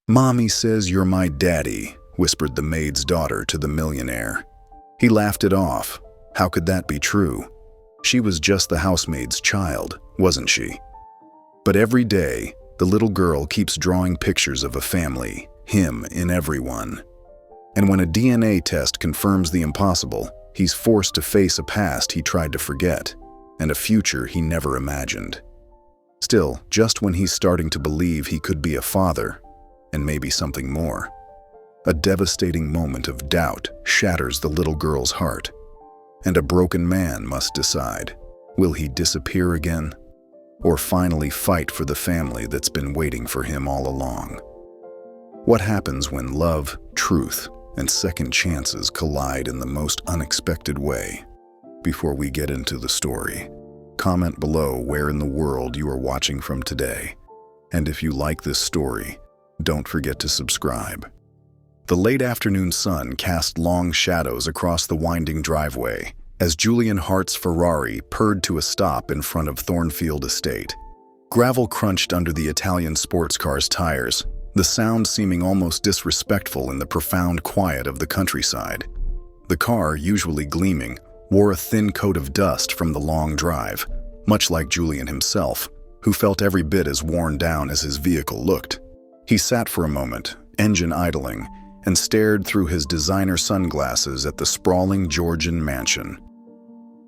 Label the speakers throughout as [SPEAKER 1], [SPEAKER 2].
[SPEAKER 1] "Mommy says you're my daddy," whispered the maid's daughter to the millionaire. He laughed it off. How could that be true? She was just the housemaid's child, wasn't she? But every day, the little girl keeps drawing pictures of a family, him in everyone. And when a DNA test confirms the impossible, he's forced to face a past he tried to forget, and a future he never imagined. Still, just when he's starting to believe he could be a father, and maybe something more, a devastating moment of doubt shatters the little girl's heart. And a broken man must decide, will he disappear again, or finally fight for the family that's been waiting for him all along? What happens when love, truth, and second chances collide in the most unexpected way? Before we get into the story, comment below where in the world you are watching from today. And if you like this story, don't forget to subscribe. The late afternoon sun cast long shadows across the winding driveway as Julian Hart's Ferrari purred to a stop in front of Thornfield Estate. Gravel crunched under the Italian sports car's tires, the sound seeming almost disrespectful in the profound quiet of the countryside. The car, usually gleaming, wore a thin coat of dust from the long drive, much like Julian himself, who felt every bit as worn down as his vehicle looked. He sat for a moment, engine idling, and stared through his designer sunglasses at the sprawling Georgian mansion.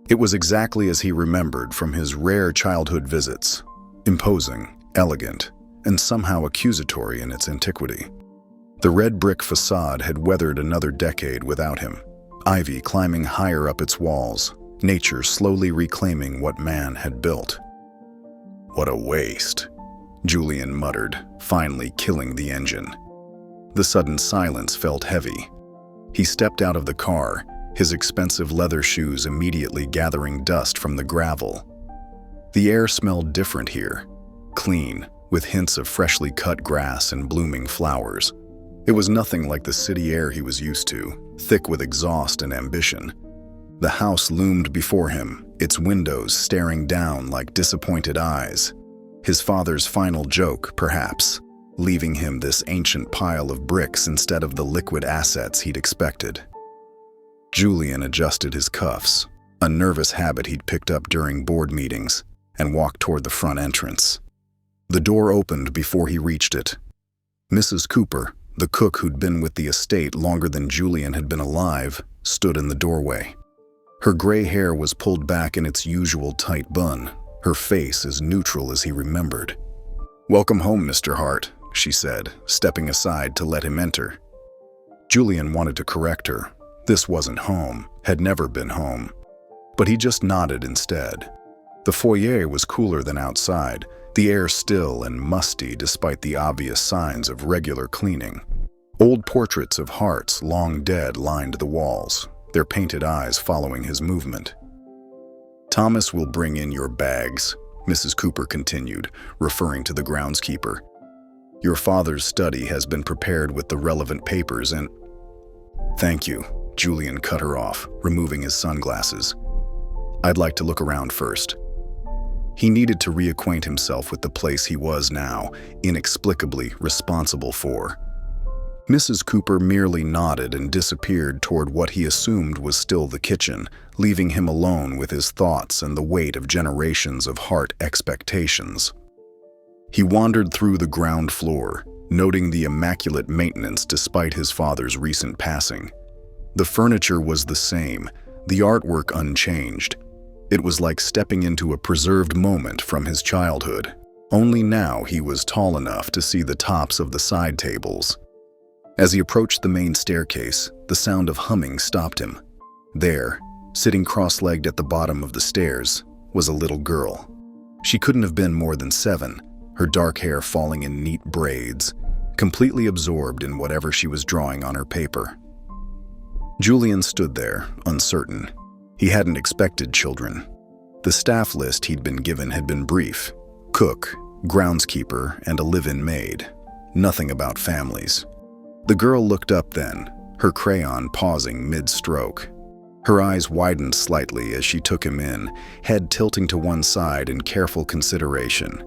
[SPEAKER 1] It was exactly as he remembered from his rare childhood visits, imposing, elegant, and somehow accusatory in its antiquity. The red brick facade had weathered another decade without him, ivy climbing higher up its walls, nature slowly reclaiming what man had built. "What a waste," Julian muttered, finally killing the engine. The sudden silence felt heavy. He stepped out of the car, his expensive leather shoes immediately gathering dust from the gravel. The air smelled different here, clean, with hints of freshly cut grass and blooming flowers. It was nothing like the city air he was used to, thick with exhaust and ambition. The house loomed before him, its windows staring down like disappointed eyes. His father's final joke, perhaps, leaving him this ancient pile of bricks instead of the liquid assets he'd expected. Julian adjusted his cuffs, a nervous habit he'd picked up during board meetings, and walked toward the front entrance. The door opened before he reached it. Mrs. Cooper, the cook who'd been with the estate longer than Julian had been alive, stood in the doorway. Her gray hair was pulled back in its usual tight bun, her face as neutral as he remembered. "Welcome home, Mr. Hart," she said, stepping aside to let him enter. Julian wanted to correct her. This wasn't home, had never been home. But he just nodded instead. The foyer was cooler than outside, the air still and musty despite the obvious signs of regular cleaning. Old portraits of Harts long dead lined the walls, their painted eyes following his movement. "Thomas will bring in your bags," Mrs. Cooper continued, referring to the groundskeeper. "Your father's study has been prepared with the relevant papers and—" "Thank you," Julian cut her off, removing his sunglasses. "I'd like to look around first." He needed to reacquaint himself with the place he was now, inexplicably responsible for. Mrs. Cooper merely nodded and disappeared toward what he assumed was still the kitchen, leaving him alone with his thoughts and the weight of generations of Hart expectations. He wandered through the ground floor, noting the immaculate maintenance despite his father's recent passing. The furniture was the same, the artwork unchanged. It was like stepping into a preserved moment from his childhood. Only now he was tall enough to see the tops of the side tables. As he approached the main staircase, the sound of humming stopped him. There, sitting cross-legged at the bottom of the stairs, was a little girl. She couldn't have been more than 7, her dark hair falling in neat braids, completely absorbed in whatever she was drawing on her paper. Julian stood there, uncertain. He hadn't expected children. The staff list he'd been given had been brief: cook, groundskeeper, and a live-in maid. Nothing about families. The girl looked up then, her crayon pausing mid-stroke. Her eyes widened slightly as she took him in, head tilting to one side in careful consideration.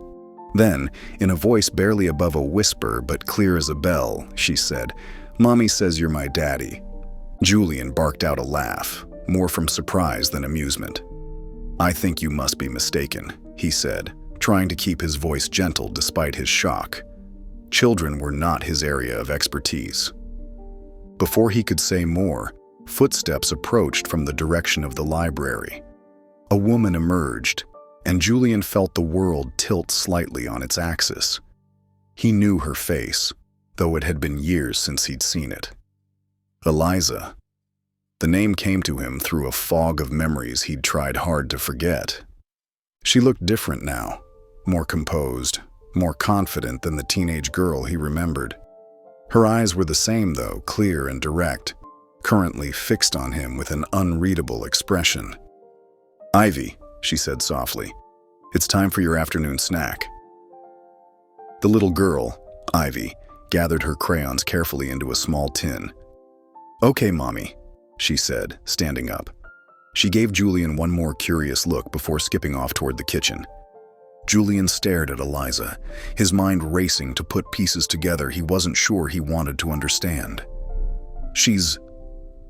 [SPEAKER 1] Then, in a voice barely above a whisper but clear as a bell, she said, "Mommy says you're my daddy." Julian barked out a laugh, more from surprise than amusement. "I think you must be mistaken," he said, trying to keep his voice gentle despite his shock. Children were not his area of expertise. Before he could say more, footsteps approached from the direction of the library. A woman emerged, and Julian felt the world tilt slightly on its axis. He knew her face, though it had been years since he'd seen it. Eliza. The name came to him through a fog of memories he'd tried hard to forget. She looked different now, more composed, more confident than the teenage girl he remembered. Her eyes were the same though, clear and direct, currently fixed on him with an unreadable expression. "Ivy," she said softly, "it's time for your afternoon snack." The little girl, Ivy, gathered her crayons carefully into a small tin. "Okay, Mommy," she said, standing up. She gave Julian one more curious look before skipping off toward the kitchen. Julian stared at Eliza, his mind racing to put pieces together he wasn't sure he wanted to understand.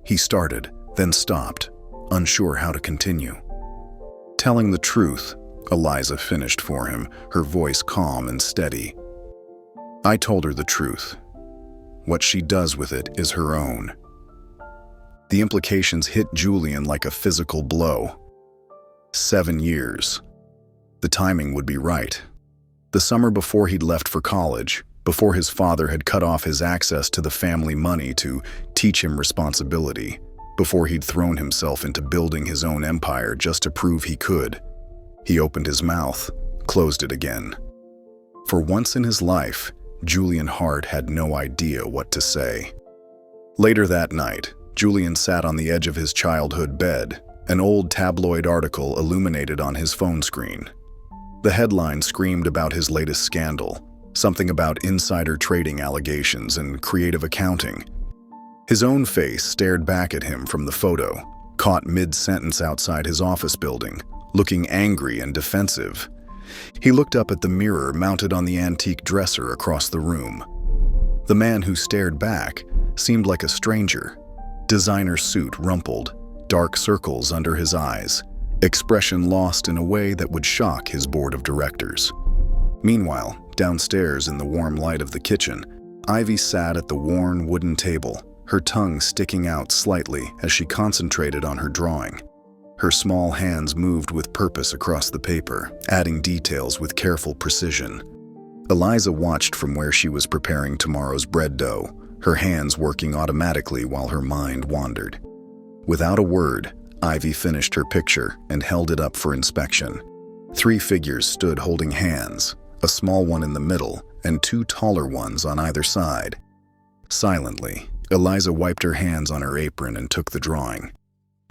[SPEAKER 1] He started, then stopped, unsure how to continue. "Telling the truth," Eliza finished for him, her voice calm and steady. "I told her the truth. What she does with it is her own." The implications hit Julian like a physical blow. 7 years. The timing would be right. The summer before he'd left for college, before his father had cut off his access to the family money to teach him responsibility, before he'd thrown himself into building his own empire just to prove he could. He opened his mouth, closed it again. For once in his life, Julian Hart had no idea what to say. Later that night, Julian sat on the edge of his childhood bed, an old tabloid article illuminated on his phone screen. The headline screamed about his latest scandal, something about insider trading allegations and creative accounting. His own face stared back at him from the photo, caught mid-sentence outside his office building, looking angry and defensive. He looked up at the mirror mounted on the antique dresser across the room. The man who stared back seemed like a stranger. Designer suit rumpled, dark circles under his eyes, expression lost in a way that would shock his board of directors. Meanwhile, downstairs in the warm light of the kitchen, Ivy sat at the worn wooden table, her tongue sticking out slightly as she concentrated on her drawing. Her small hands moved with purpose across the paper, adding details with careful precision. Eliza watched from where she was preparing tomorrow's bread dough, her hands working automatically while her mind wandered. Without a word, Ivy finished her picture and held it up for inspection. 3 figures stood holding hands, a small one in the middle and 2 taller ones on either side. Silently, Eliza wiped her hands on her apron and took the drawing.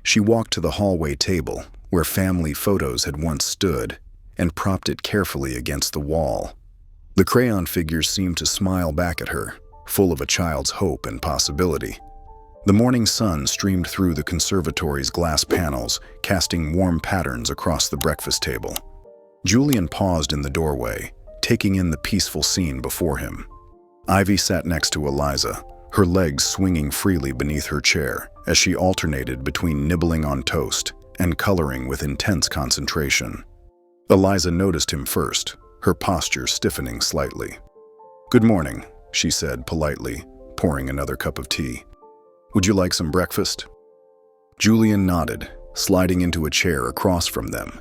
[SPEAKER 1] She walked to the hallway table, where family photos had once stood, and propped it carefully against the wall. The crayon figures seemed to smile back at her, full of a child's hope and possibility. The morning sun streamed through the conservatory's glass panels, casting warm patterns across the breakfast table. Julian paused in the doorway, taking in the peaceful scene before him. Ivy sat next to Eliza, her legs swinging freely beneath her chair as she alternated between nibbling on toast and coloring with intense concentration. Eliza noticed him first, her posture stiffening slightly. "Good morning," she said politely, pouring another cup of tea. "Would you like some breakfast?" Julian nodded, sliding into a chair across from them.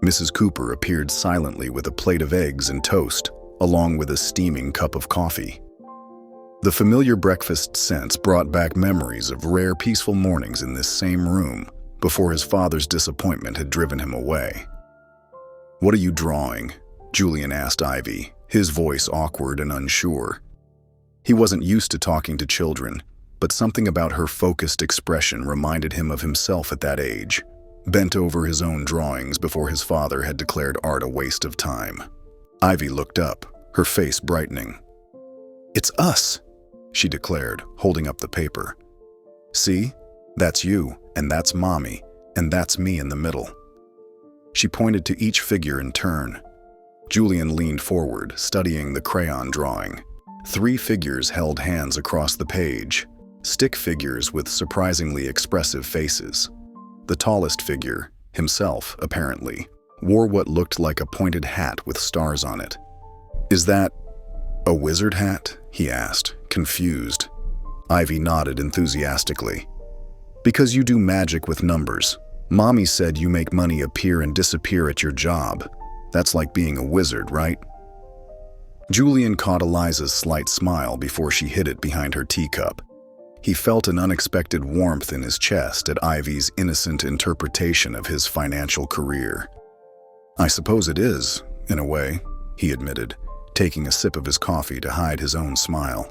[SPEAKER 1] Mrs. Cooper appeared silently with a plate of eggs and toast, along with a steaming cup of coffee. The familiar breakfast scents brought back memories of rare peaceful mornings in this same room before his father's disappointment had driven him away. "What are you drawing?" Julian asked Ivy, his voice awkward and unsure. He wasn't used to talking to children, but something about her focused expression reminded him of himself at that age, bent over his own drawings before his father had declared art a waste of time. Ivy looked up, her face brightening. "It's us," she declared, holding up the paper. "See? That's you, and that's Mommy, and that's me in the middle." She pointed to each figure in turn. Julian leaned forward, studying the crayon drawing. 3 figures held hands across the page, stick figures with surprisingly expressive faces. The tallest figure, himself apparently, wore what looked like a pointed hat with stars on it. "Is that a wizard hat?" he asked, confused. Ivy nodded enthusiastically. "Because you do magic with numbers. Mommy said you make money appear and disappear at your job. That's like being a wizard, right?" Julian caught Eliza's slight smile before she hid it behind her teacup. He felt an unexpected warmth in his chest at Ivy's innocent interpretation of his financial career. "I suppose it is, in a way," he admitted, taking a sip of his coffee to hide his own smile.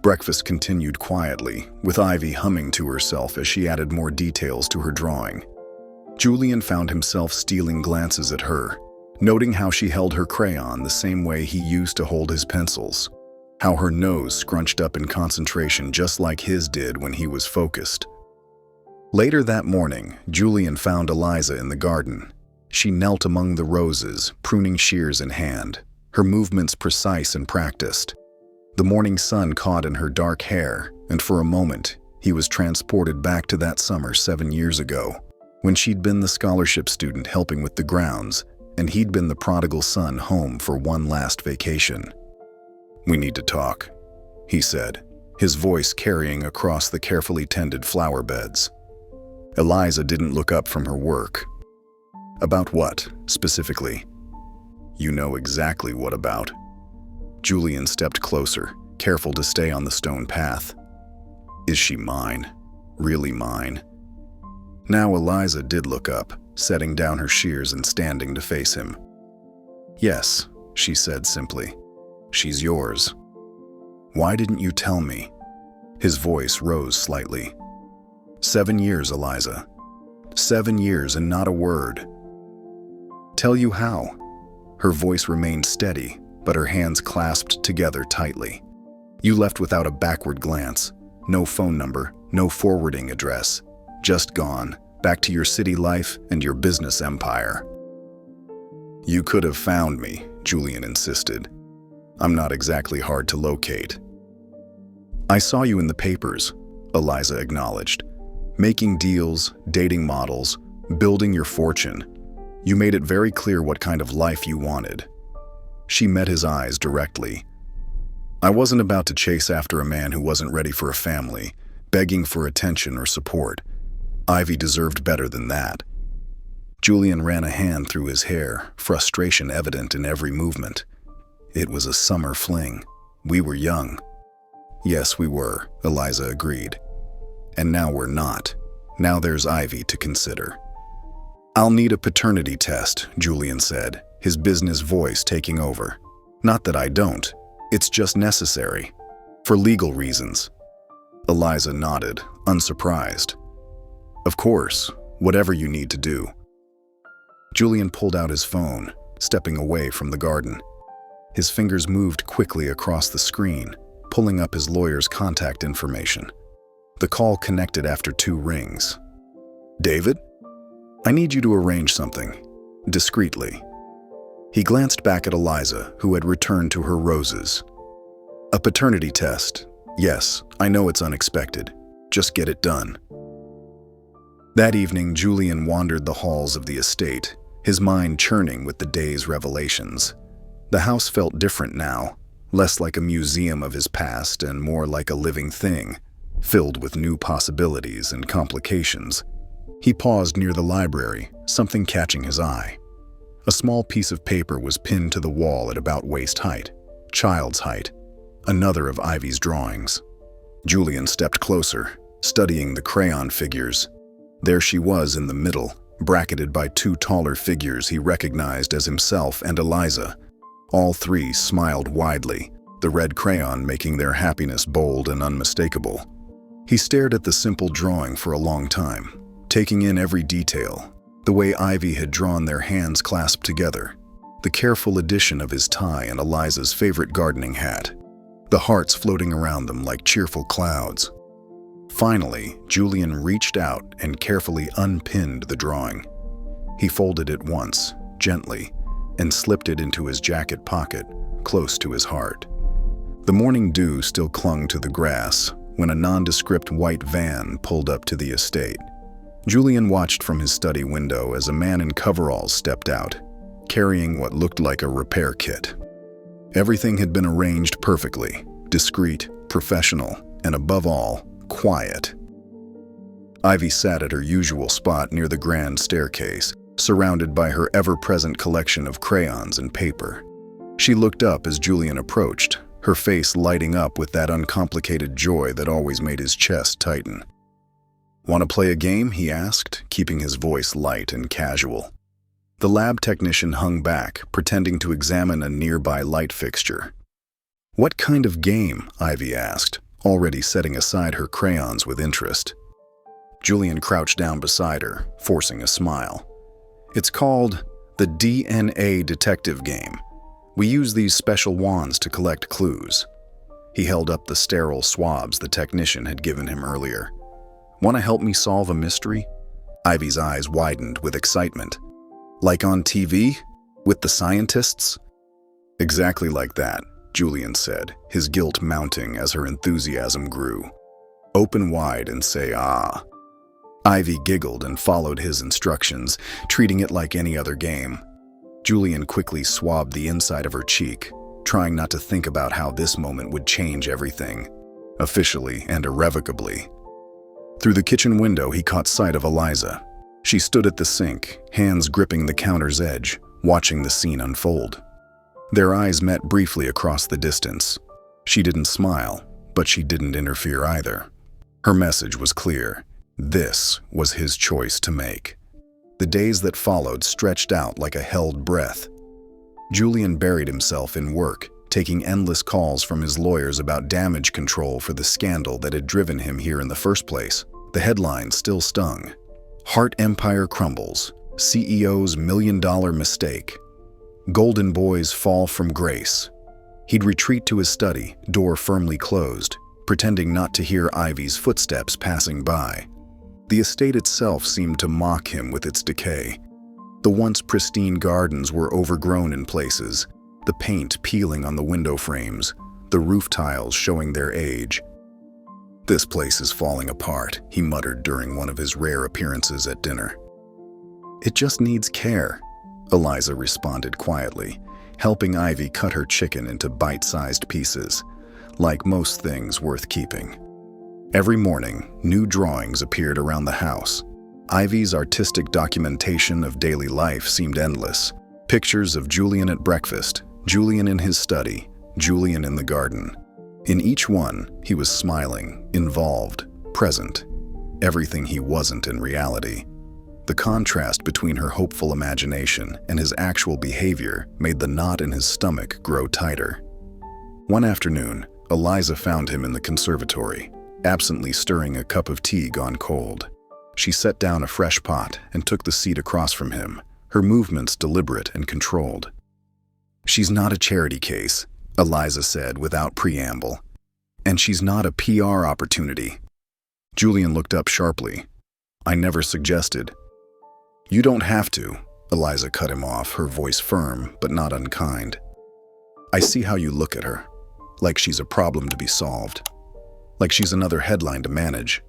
[SPEAKER 1] Breakfast continued quietly, with Ivy humming to herself as she added more details to her drawing. Julian found himself stealing glances at her, noting how she held her crayon the same way he used to hold his pencils, how her nose scrunched up in concentration just like his did when he was focused. Later that morning, Julian found Eliza in the garden. She knelt among the roses, pruning shears in hand, her movements precise and practiced. The morning sun caught in her dark hair, and for a moment, he was transported back to that summer 7 years ago, when she'd been the scholarship student helping with the grounds, and he'd been the prodigal son home for one last vacation. "We need to talk," he said, his voice carrying across the carefully tended flower beds. Eliza didn't look up from her work. "About what, specifically?" "You know exactly what about." Julian stepped closer, careful to stay on the stone path. "Is she mine? Really mine?" Now Eliza did look up, setting down her shears and standing to face him. "Yes," she said simply. "She's yours." "Why didn't you tell me?" His voice rose slightly. 7 years, Eliza. 7 years and not a word." "Tell you how?" Her voice remained steady, but her hands clasped together tightly. "You left without a backward glance. No phone number, no forwarding address. Just gone, back to your city life and your business empire." "You could have found me," Julian insisted. "I'm not exactly hard to locate." "I saw you in the papers," Eliza acknowledged. "Making deals, dating models, building your fortune. You made it very clear what kind of life you wanted." She met his eyes directly. "I wasn't about to chase after a man who wasn't ready for a family, begging for attention or support. Ivy deserved better than that." Julian ran a hand through his hair, frustration evident in every movement. "It was a summer fling. We were young." "Yes, we were," Eliza agreed. "And now we're not. Now there's Ivy to consider." "I'll need a paternity test," Julian said, his business voice taking over. "Not that I don't. It's just necessary. For legal reasons." Eliza nodded, unsurprised. "Of course, whatever you need to do." Julian pulled out his phone, stepping away from the garden. His fingers moved quickly across the screen, pulling up his lawyer's contact information. The call connected after 2 rings. "David? I need you to arrange something, discreetly." He glanced back at Eliza, who had returned to her roses. "A paternity test. Yes, I know it's unexpected. Just get it done." That evening, Julian wandered the halls of the estate, his mind churning with the day's revelations. The house felt different now, less like a museum of his past and more like a living thing, filled with new possibilities and complications. He paused near the library, something catching his eye. A small piece of paper was pinned to the wall at about waist height, child's height, another of Ivy's drawings. Julian stepped closer, studying the crayon figures. There she was in the middle, bracketed by 2 taller figures he recognized as himself and Eliza. All 3 smiled widely, the red crayon making their happiness bold and unmistakable. He stared at the simple drawing for a long time, taking in every detail, the way Ivy had drawn their hands clasped together, the careful addition of his tie and Eliza's favorite gardening hat, the hearts floating around them like cheerful clouds. Finally, Julian reached out and carefully unpinned the drawing. He folded it once, gently, and slipped it into his jacket pocket, close to his heart. The morning dew still clung to the grass when a nondescript white van pulled up to the estate. Julian watched from his study window as a man in coveralls stepped out, carrying what looked like a repair kit. Everything had been arranged perfectly, discreet, professional, and above all, quiet. Ivy sat at her usual spot near the grand staircase, surrounded by her ever-present collection of crayons and paper. She looked up as Julian approached, her face lighting up with that uncomplicated joy that always made his chest tighten. "Want to play a game?" he asked, keeping his voice light and casual. The lab technician hung back, pretending to examine a nearby light fixture. "What kind of game?" Ivy asked, already setting aside her crayons with interest. Julian crouched down beside her, forcing a smile. "It's called the DNA detective game. We use these special wands to collect clues." He held up the sterile swabs the technician had given him earlier. "Want to help me solve a mystery?" Ivy's eyes widened with excitement. "Like on TV? With the scientists?" "Exactly like that," Julian said, his guilt mounting as her enthusiasm grew. "Open wide and say ah." Ivy giggled and followed his instructions, treating it like any other game. Julian quickly swabbed the inside of her cheek, trying not to think about how this moment would change everything, officially and irrevocably. Through the kitchen window, he caught sight of Eliza. She stood at the sink, hands gripping the counter's edge, watching the scene unfold. Their eyes met briefly across the distance. She didn't smile, but she didn't interfere either. Her message was clear. This was his choice to make. The days that followed stretched out like a held breath. Julian buried himself in work, taking endless calls from his lawyers about damage control for the scandal that had driven him here in the first place. The headlines still stung. Heart Empire crumbles. CEO's $1 million mistake. Golden boys fall from grace. He'd retreat to his study, door firmly closed, pretending not to hear Ivy's footsteps passing by. The estate itself seemed to mock him with its decay. The once pristine gardens were overgrown in places, the paint peeling on the window frames, the roof tiles showing their age. "This place is falling apart," he muttered during one of his rare appearances at dinner. "It just needs care," Eliza responded quietly, helping Ivy cut her chicken into bite-sized pieces, like most things worth keeping. Every morning, new drawings appeared around the house. Ivy's artistic documentation of daily life seemed endless. Pictures of Julian at breakfast, Julian in his study, Julian in the garden. In each one, he was smiling, involved, present. Everything he wasn't in reality. The contrast between her hopeful imagination and his actual behavior made the knot in his stomach grow tighter. One afternoon, Eliza found him in the conservatory, absently stirring a cup of tea gone cold. She set down a fresh pot and took the seat across from him, her movements deliberate and controlled. "She's not a charity case," Eliza said without preamble. "And she's not a PR opportunity." Julian looked up sharply. "I never suggested." "You don't have to," Eliza cut him off, her voice firm but not unkind. "I see how you look at her, like she's a problem to be solved. Like she's another headline to manage."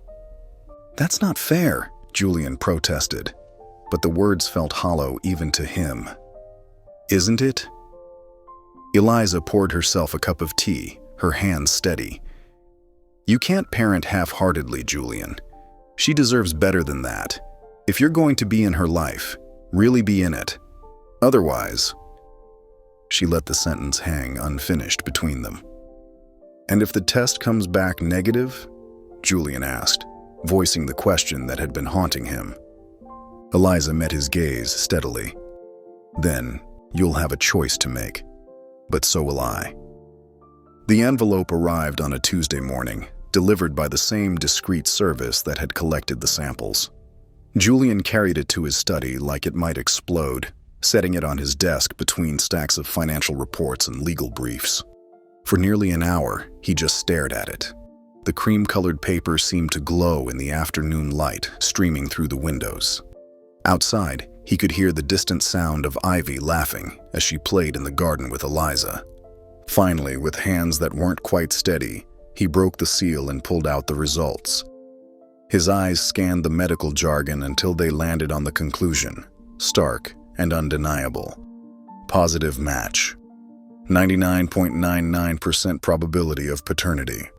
[SPEAKER 1] "That's not fair," Julian protested, but the words felt hollow even to him. "Isn't it?" Eliza poured herself a cup of tea, her hands steady. "You can't parent half-heartedly, Julian. She deserves better than that. If you're going to be in her life, really be in it. Otherwise..." She let the sentence hang unfinished between them. "And if the test comes back negative?" Julian asked, voicing the question that had been haunting him. Eliza met his gaze steadily. "Then, you'll have a choice to make. But so will I." The envelope arrived on a Tuesday morning, delivered by the same discreet service that had collected the samples. Julian carried it to his study like it might explode, setting it on his desk between stacks of financial reports and legal briefs. For nearly an hour, he just stared at it. The cream-colored paper seemed to glow in the afternoon light streaming through the windows. Outside, He could hear the distant sound of Ivy laughing as she played in the garden with Eliza. Finally, with hands that weren't quite steady, he broke the seal and pulled out the results. His eyes scanned the medical jargon until they landed on the conclusion, stark and undeniable. Positive match. 99.99% probability of paternity.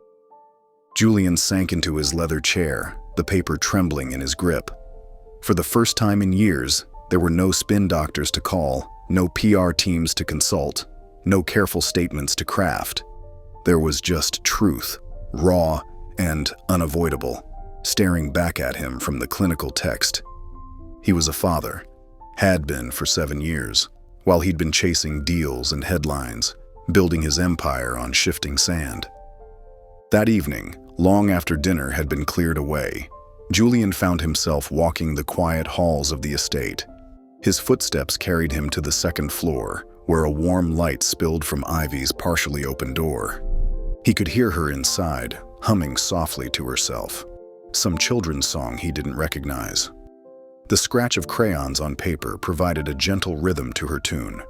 [SPEAKER 1] Julian sank into his leather chair, the paper trembling in his grip. For the first time in years, there were no spin doctors to call, no PR teams to consult, no careful statements to craft. There was just truth, raw and unavoidable, staring back at him from the clinical text. He was a father, had been for 7 years, while he'd been chasing deals and headlines, building his empire on shifting sand. That evening, long after dinner had been cleared away, Julian found himself walking the quiet halls of the estate. His footsteps carried him to the second floor, where a warm light spilled from Ivy's partially open door. He could hear her inside, humming softly to herself, some children's song he didn't recognize. The scratch of crayons on paper provided a gentle rhythm to her tune.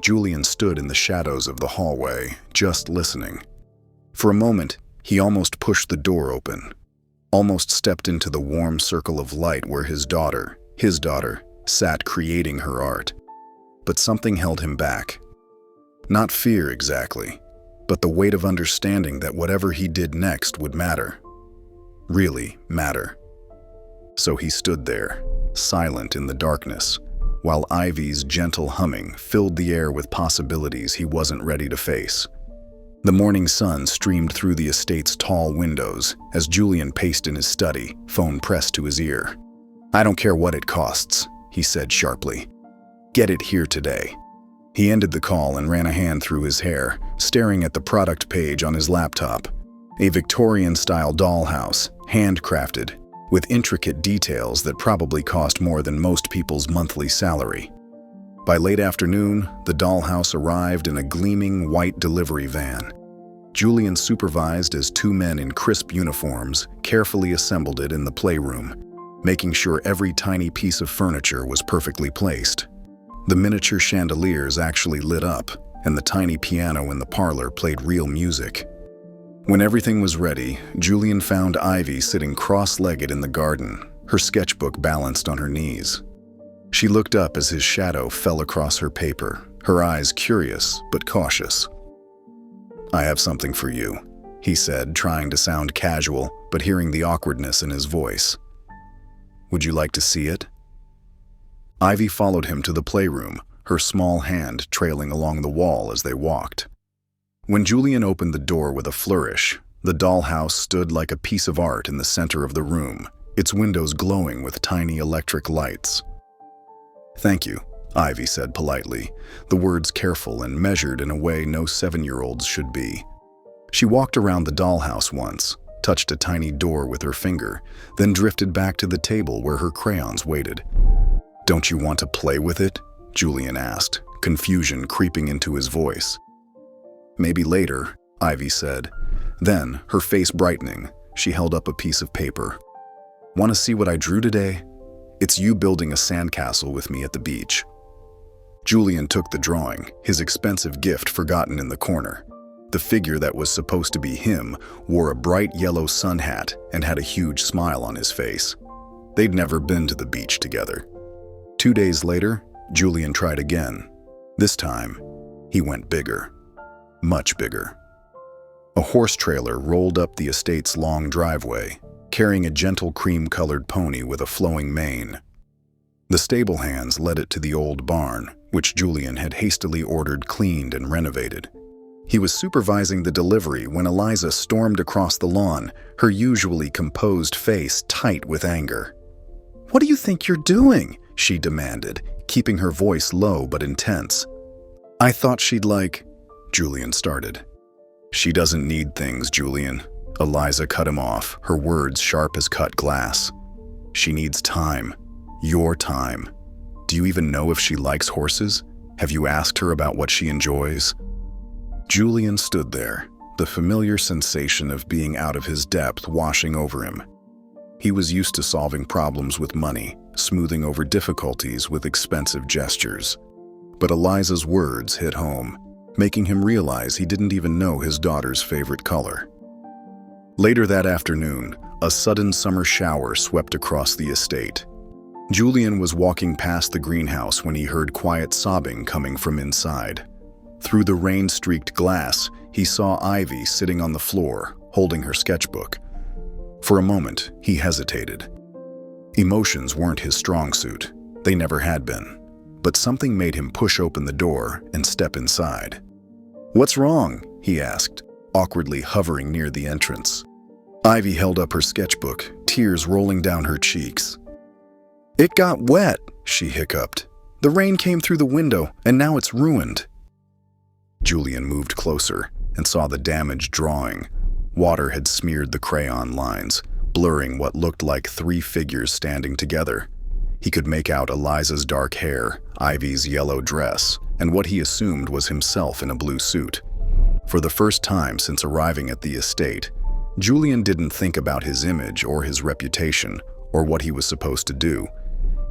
[SPEAKER 1] Julian stood in the shadows of the hallway, just listening. For a moment, he almost pushed the door open, almost stepped into the warm circle of light where his daughter, sat creating her art. But something held him back. Not fear exactly, but the weight of understanding that whatever he did next would matter. Really matter. So he stood there, silent in the darkness, while Ivy's gentle humming filled the air with possibilities he wasn't ready to face. The morning sun streamed through the estate's tall windows as Julian paced in his study, phone pressed to his ear. "I don't care what it costs," he said sharply. "Get it here today." He ended the call and ran a hand through his hair, staring at the product page on his laptop. A Victorian-style dollhouse, handcrafted, with intricate details that probably cost more than most people's monthly salary. By late afternoon, the dollhouse arrived in a gleaming white delivery van. Julian supervised as 2 men in crisp uniforms carefully assembled it in the playroom, making sure every tiny piece of furniture was perfectly placed. The miniature chandeliers actually lit up, and the tiny piano in the parlor played real music. When everything was ready, Julian found Ivy sitting cross-legged in the garden, her sketchbook balanced on her knees. She looked up as his shadow fell across her paper, her eyes curious but cautious. "I have something for you," he said, trying to sound casual, but hearing the awkwardness in his voice. "Would you like to see it?" Ivy followed him to the playroom, her small hand trailing along the wall as they walked. When Julian opened the door with a flourish, the dollhouse stood like a piece of art in the center of the room, its windows glowing with tiny electric lights. "Thank you," Ivy said politely, the words careful and measured in a way no 7-year-olds should be. She walked around the dollhouse once, touched a tiny door with her finger, then drifted back to the table where her crayons waited. "Don't you want to play with it?" Julian asked, confusion creeping into his voice. "Maybe later," Ivy said. Then, her face brightening, she held up a piece of paper. "Want to see what I drew today? It's you building a sandcastle with me at the beach." Julian took the drawing, his expensive gift forgotten in the corner. The figure that was supposed to be him wore a bright yellow sun hat and had a huge smile on his face. They'd never been to the beach together. 2 days later, Julian tried again. This time, he went bigger. Much bigger. A horse trailer rolled up the estate's long driveway, carrying a gentle cream-colored pony with a flowing mane. The stable hands led it to the old barn, which Julian had hastily ordered cleaned and renovated. He was supervising the delivery when Eliza stormed across the lawn, her usually composed face tight with anger. "What do you think you're doing?" she demanded, keeping her voice low but intense. "I thought she'd like—" Julian started. "She doesn't need things, Julian." Eliza cut him off, her words sharp as cut glass. "She needs time. Your time. Do you even know if she likes horses? Have you asked her about what she enjoys?" Julian stood there, the familiar sensation of being out of his depth washing over him. He was used to solving problems with money, smoothing over difficulties with expensive gestures. But Eliza's words hit home, making him realize he didn't even know his daughter's favorite color. Later that afternoon, a sudden summer shower swept across the estate. Julian was walking past the greenhouse when he heard quiet sobbing coming from inside. Through the rain-streaked glass, he saw Ivy sitting on the floor, holding her sketchbook. For a moment, he hesitated. Emotions weren't his strong suit. They never had been. But something made him push open the door and step inside. "What's wrong?" he asked, awkwardly hovering near the entrance. Ivy held up her sketchbook, tears rolling down her cheeks. "It got wet," she hiccuped. "The rain came through the window, and now it's ruined." Julian moved closer and saw the damaged drawing. Water had smeared the crayon lines, blurring what looked like 3 figures standing together. He could make out Eliza's dark hair, Ivy's yellow dress, and what he assumed was himself in a blue suit. For the first time since arriving at the estate, Julian didn't think about his image or his reputation or what he was supposed to do.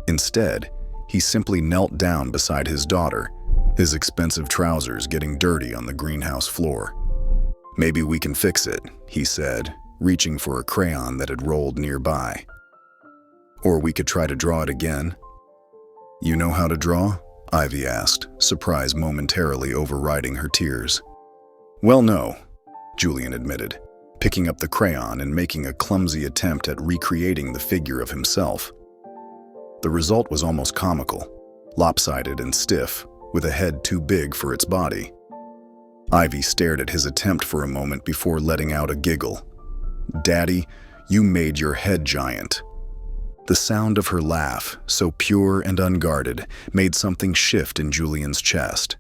[SPEAKER 1] Instead, he simply knelt down beside his daughter, his expensive trousers getting dirty on the greenhouse floor. "Maybe we can fix it," he said, reaching for a crayon that had rolled nearby. "Or we could try to draw it again." "You know how to draw?" Ivy asked, surprise momentarily overriding her tears. "Well, no," Julian admitted, picking up the crayon and making a clumsy attempt at recreating the figure of himself. The result was almost comical, lopsided and stiff, with a head too big for its body. Ivy stared at his attempt for a moment before letting out a giggle. "Daddy, you made your head giant." The sound of her laugh, so pure and unguarded, made something shift in Julian's chest.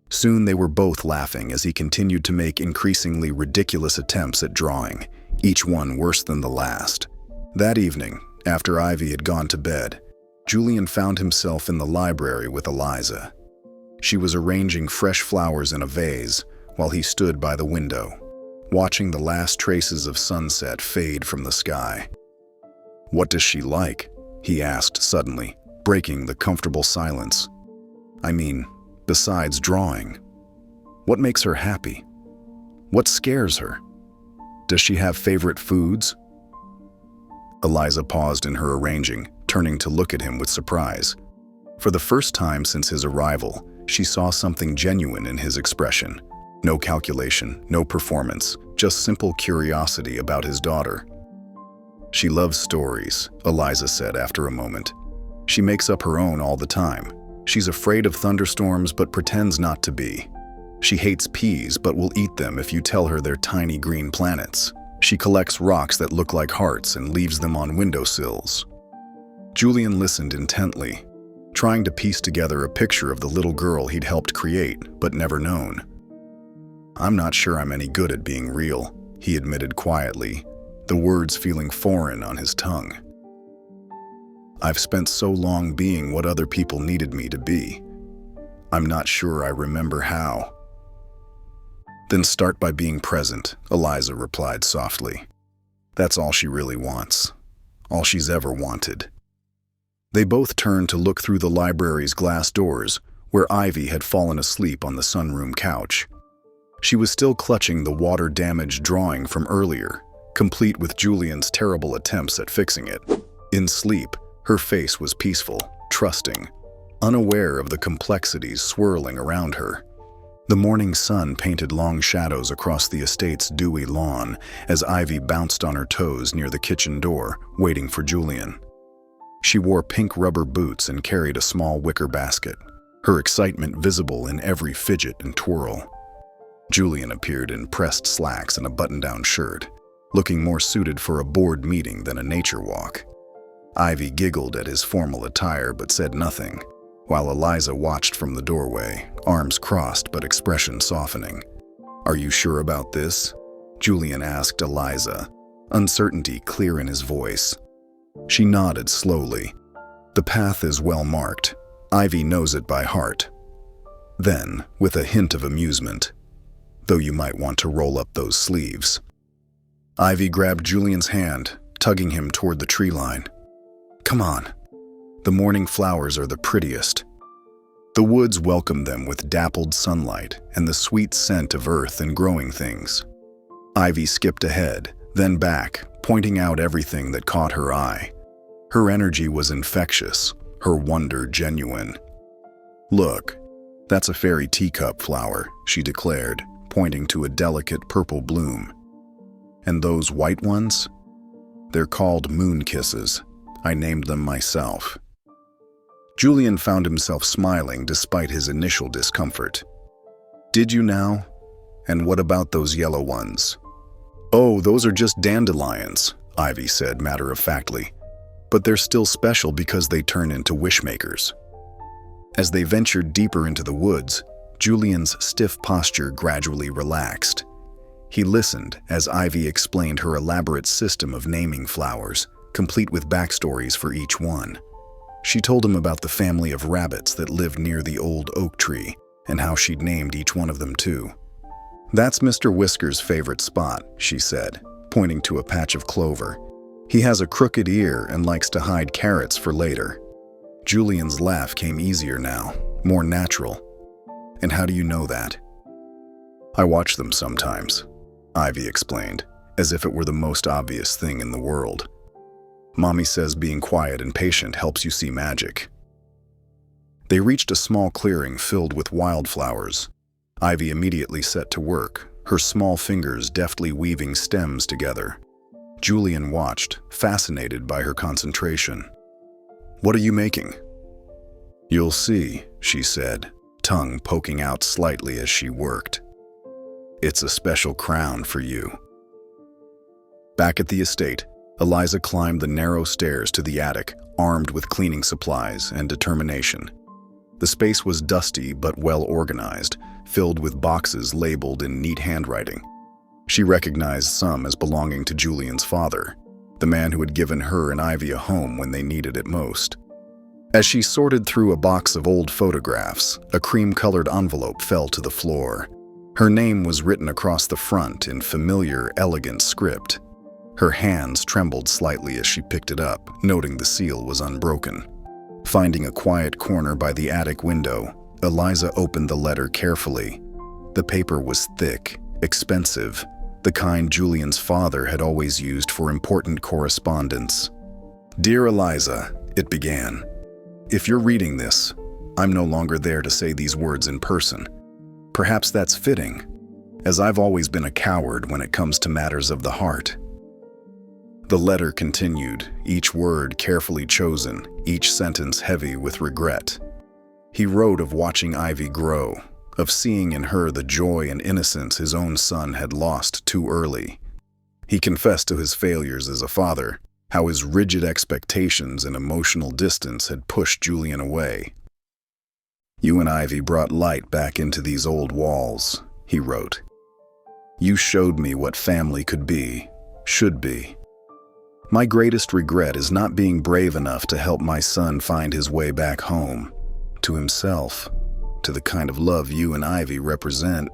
[SPEAKER 1] Soon they were both laughing as he continued to make increasingly ridiculous attempts at drawing, each one worse than the last. That evening, after Ivy had gone to bed, Julian found himself in the library with Eliza. She was arranging fresh flowers in a vase while he stood by the window, watching the last traces of sunset fade from the sky. "What does she like?" he asked suddenly, breaking the comfortable silence. "I mean, besides drawing. What makes her happy? What scares her? Does she have favorite foods?" Eliza paused in her arranging, turning to look at him with surprise. For the first time since his arrival, she saw something genuine in his expression. No calculation, no performance, just simple curiosity about his daughter. "She loves stories," Eliza said after a moment. "She makes up her own all the time. She's afraid of thunderstorms but pretends not to be. She hates peas but will eat them if you tell her they're tiny green planets. She collects rocks that look like hearts and leaves them on windowsills." Julian listened intently, trying to piece together a picture of the little girl he'd helped create but never known. "I'm not sure I'm any good at being real," he admitted quietly, the words feeling foreign on his tongue. "I've spent so long being what other people needed me to be. I'm not sure I remember how." "Then start by being present," Eliza replied softly. "That's all she really wants. All she's ever wanted." They both turned to look through the library's glass doors, where Ivy had fallen asleep on the sunroom couch. She was still clutching the water-damaged drawing from earlier, complete with Julian's terrible attempts at fixing it. In sleep, her face was peaceful, trusting, unaware of the complexities swirling around her. The morning sun painted long shadows across the estate's dewy lawn as Ivy bounced on her toes near the kitchen door, waiting for Julian. She wore pink rubber boots and carried a small wicker basket, her excitement visible in every fidget and twirl. Julian appeared in pressed slacks and a button-down shirt, looking more suited for a board meeting than a nature walk. Ivy giggled at his formal attire but said nothing, while Eliza watched from the doorway, arms crossed but expression softening. "Are you sure about this?" Julian asked Eliza, uncertainty clear in his voice. She nodded slowly. "The path is well marked. Ivy knows it by heart." Then, with a hint of amusement, "Though you might want to roll up those sleeves." Ivy grabbed Julian's hand, tugging him toward the tree line. "Come on." The morning flowers are the prettiest. The woods welcome them with dappled sunlight and the sweet scent of earth and growing things. Ivy skipped ahead, then back, pointing out everything that caught her eye. Her energy was infectious, her wonder genuine. "Look, that's a fairy teacup flower," she declared, pointing to a delicate purple bloom. "And those white ones? They're called moon kisses. I named them myself." Julian found himself smiling despite his initial discomfort. "Did you now? And what about those yellow ones?" "Oh, those are just dandelions," Ivy said matter-of-factly. "But they're still special because they turn into wishmakers." As they ventured deeper into the woods, Julian's stiff posture gradually relaxed. He listened as Ivy explained her elaborate system of naming flowers, complete with backstories for each one. She told him about the family of rabbits that lived near the old oak tree and how she'd named each one of them too. "That's Mr. Whisker's favorite spot," she said, pointing to a patch of clover. "He has a crooked ear and likes to hide carrots for later." Julian's laugh came easier now, more natural. "And how do you know that?" "I watch them sometimes," Ivy explained, as if it were the most obvious thing in the world. "Mommy says being quiet and patient helps you see magic." They reached a small clearing filled with wildflowers. Ivy immediately set to work, her small fingers deftly weaving stems together. Julian watched, fascinated by her concentration. "What are you making?" "You'll see," she said, tongue poking out slightly as she worked. "It's a special crown for you." Back at the estate, Eliza climbed the narrow stairs to the attic, armed with cleaning supplies and determination. The space was dusty but well organized, filled with boxes labeled in neat handwriting. She recognized some as belonging to Julian's father, the man who had given her and Ivy a home when they needed it most. As she sorted through a box of old photographs, a cream-colored envelope fell to the floor. Her name was written across the front in familiar, elegant script. Her hands trembled slightly as she picked it up, noting the seal was unbroken. Finding a quiet corner by the attic window, Eliza opened the letter carefully. The paper was thick, expensive, the kind Julian's father had always used for important correspondence. "Dear Eliza," it began, "if you're reading this, I'm no longer there to say these words in person. Perhaps that's fitting, as I've always been a coward when it comes to matters of the heart." The letter continued, each word carefully chosen, each sentence heavy with regret. He wrote of watching Ivy grow, of seeing in her the joy and innocence his own son had lost too early. He confessed to his failures as a father, how his rigid expectations and emotional distance had pushed Julian away. "You and Ivy brought light back into these old walls," he wrote. "You showed me what family could be, should be. My greatest regret is not being brave enough to help my son find his way back home, to himself, to the kind of love you and Ivy represent."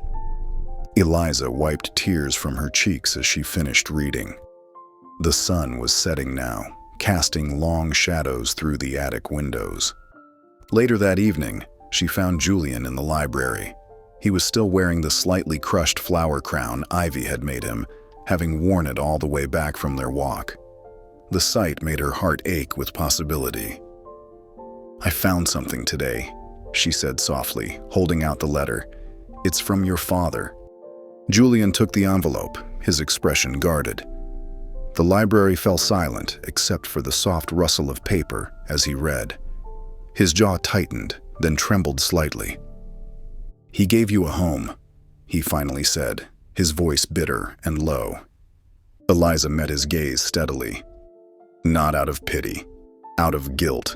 [SPEAKER 1] Eliza wiped tears from her cheeks as she finished reading. The sun was setting now, casting long shadows through the attic windows. Later that evening, she found Julian in the library. He was still wearing the slightly crushed flower crown Ivy had made him, having worn it all the way back from their walk. The sight made her heart ache with possibility. "I found something today," she said softly, holding out the letter. "It's from your father." Julian took the envelope, his expression guarded. The library fell silent except for the soft rustle of paper as he read. His jaw tightened, then trembled slightly. "He gave you a home," he finally said, his voice bitter and low. Eliza met his gaze steadily. Not out of pity, out of guilt.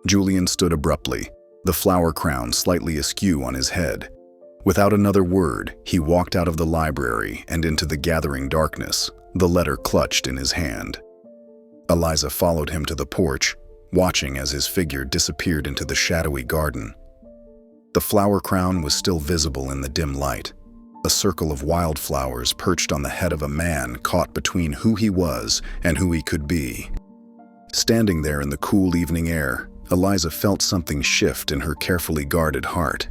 [SPEAKER 1] Julian stood abruptly, the flower crown slightly askew on his head. Without another word, he walked out of the library and into the gathering darkness, the letter clutched in his hand. Eliza followed him to the porch, watching as his figure disappeared into the shadowy garden. The flower crown was still visible in the dim light, a circle of wildflowers perched on the head of a man caught between who he was and who he could be. Standing there in the cool evening air, Eliza felt something shift in her carefully guarded heart.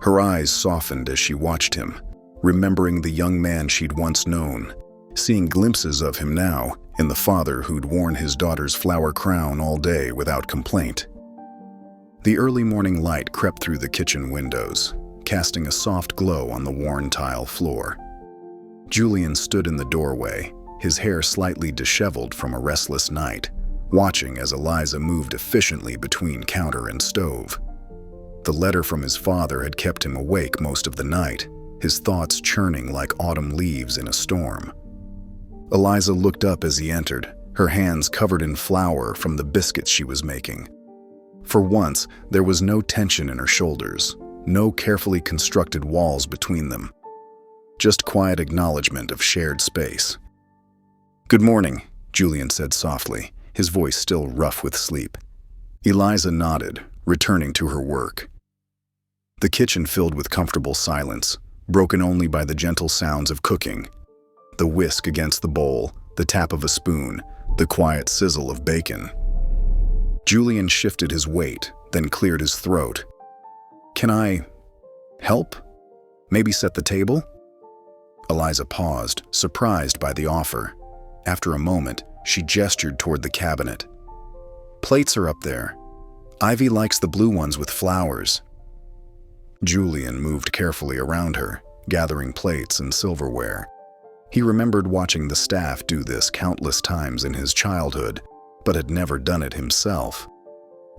[SPEAKER 1] Her eyes softened as she watched him, remembering the young man she'd once known, seeing glimpses of him now in the father who'd worn his daughter's flower crown all day without complaint. The early morning light crept through the kitchen windows, casting a soft glow on the worn tile floor. Julian stood in the doorway, his hair slightly disheveled from a restless night, watching as Eliza moved efficiently between counter and stove. The letter from his father had kept him awake most of the night, his thoughts churning like autumn leaves in a storm. Eliza looked up as he entered, her hands covered in flour from the biscuits she was making. For once, there was no tension in her shoulders, no carefully constructed walls between them. Just quiet acknowledgement of shared space. "Good morning," Julian said softly, his voice still rough with sleep. Eliza nodded, returning to her work. The kitchen filled with comfortable silence, broken only by the gentle sounds of cooking. The whisk against the bowl, the tap of a spoon, the quiet sizzle of bacon. Julian shifted his weight, then cleared his throat. "Can I help? Maybe set the table?" Eliza paused, surprised by the offer. After a moment, she gestured toward the cabinet. "Plates are up there. Ivy likes the blue ones with flowers." Julian moved carefully around her, gathering plates and silverware. He remembered watching the staff do this countless times in his childhood, but had never done it himself.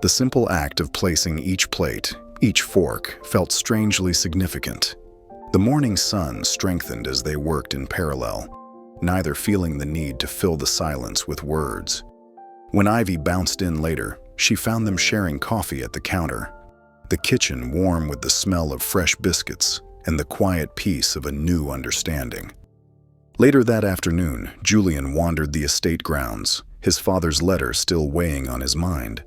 [SPEAKER 1] The simple act of placing each plate, each fork, felt strangely significant. The morning sun strengthened as they worked in parallel, neither feeling the need to fill the silence with words. When Ivy bounced in later, she found them sharing coffee at the counter, the kitchen warm with the smell of fresh biscuits and the quiet peace of a new understanding. Later that afternoon, Julian wandered the estate grounds, his father's letter still weighing on his mind.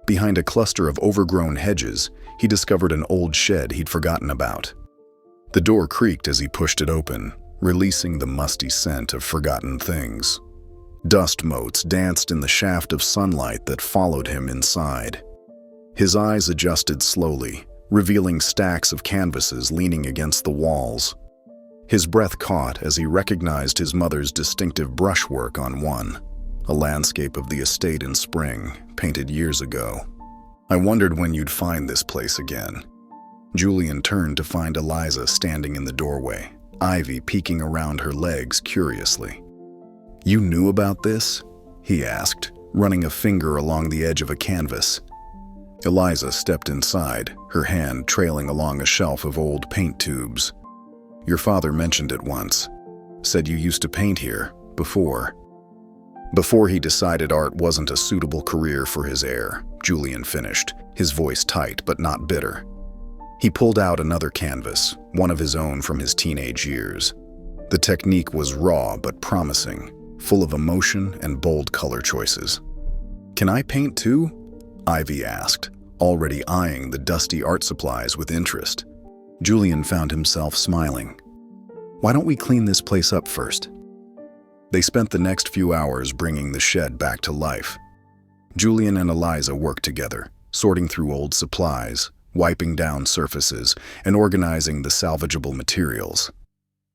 [SPEAKER 1] Behind a cluster of overgrown hedges, he discovered an old shed he'd forgotten about. The door creaked as he pushed it open, releasing the musty scent of forgotten things. Dust motes danced in the shaft of sunlight that followed him inside. His eyes adjusted slowly, revealing stacks of canvases leaning against the walls. His breath caught as he recognized his mother's distinctive brushwork on one, a landscape of the estate in spring, painted years ago. "I wondered when you'd find this place again." Julian turned to find Eliza standing in the doorway, Ivy peeking around her legs curiously. "You knew about this?" he asked, running a finger along the edge of a canvas. Eliza stepped inside, her hand trailing along a shelf of old paint tubes. "Your father mentioned it once. Said you used to paint here, before." Before he decided art wasn't a suitable career for his heir, Julian finished, his voice tight but not bitter. He pulled out another canvas, one of his own from his teenage years. The technique was raw but promising, full of emotion and bold color choices. "Can I paint too?" Ivy asked, already eyeing the dusty art supplies with interest. Julian found himself smiling. "Why don't we clean this place up first?" They spent the next few hours bringing the shed back to life. Julian and Eliza worked together, sorting through old supplies, wiping down surfaces, and organizing the salvageable materials.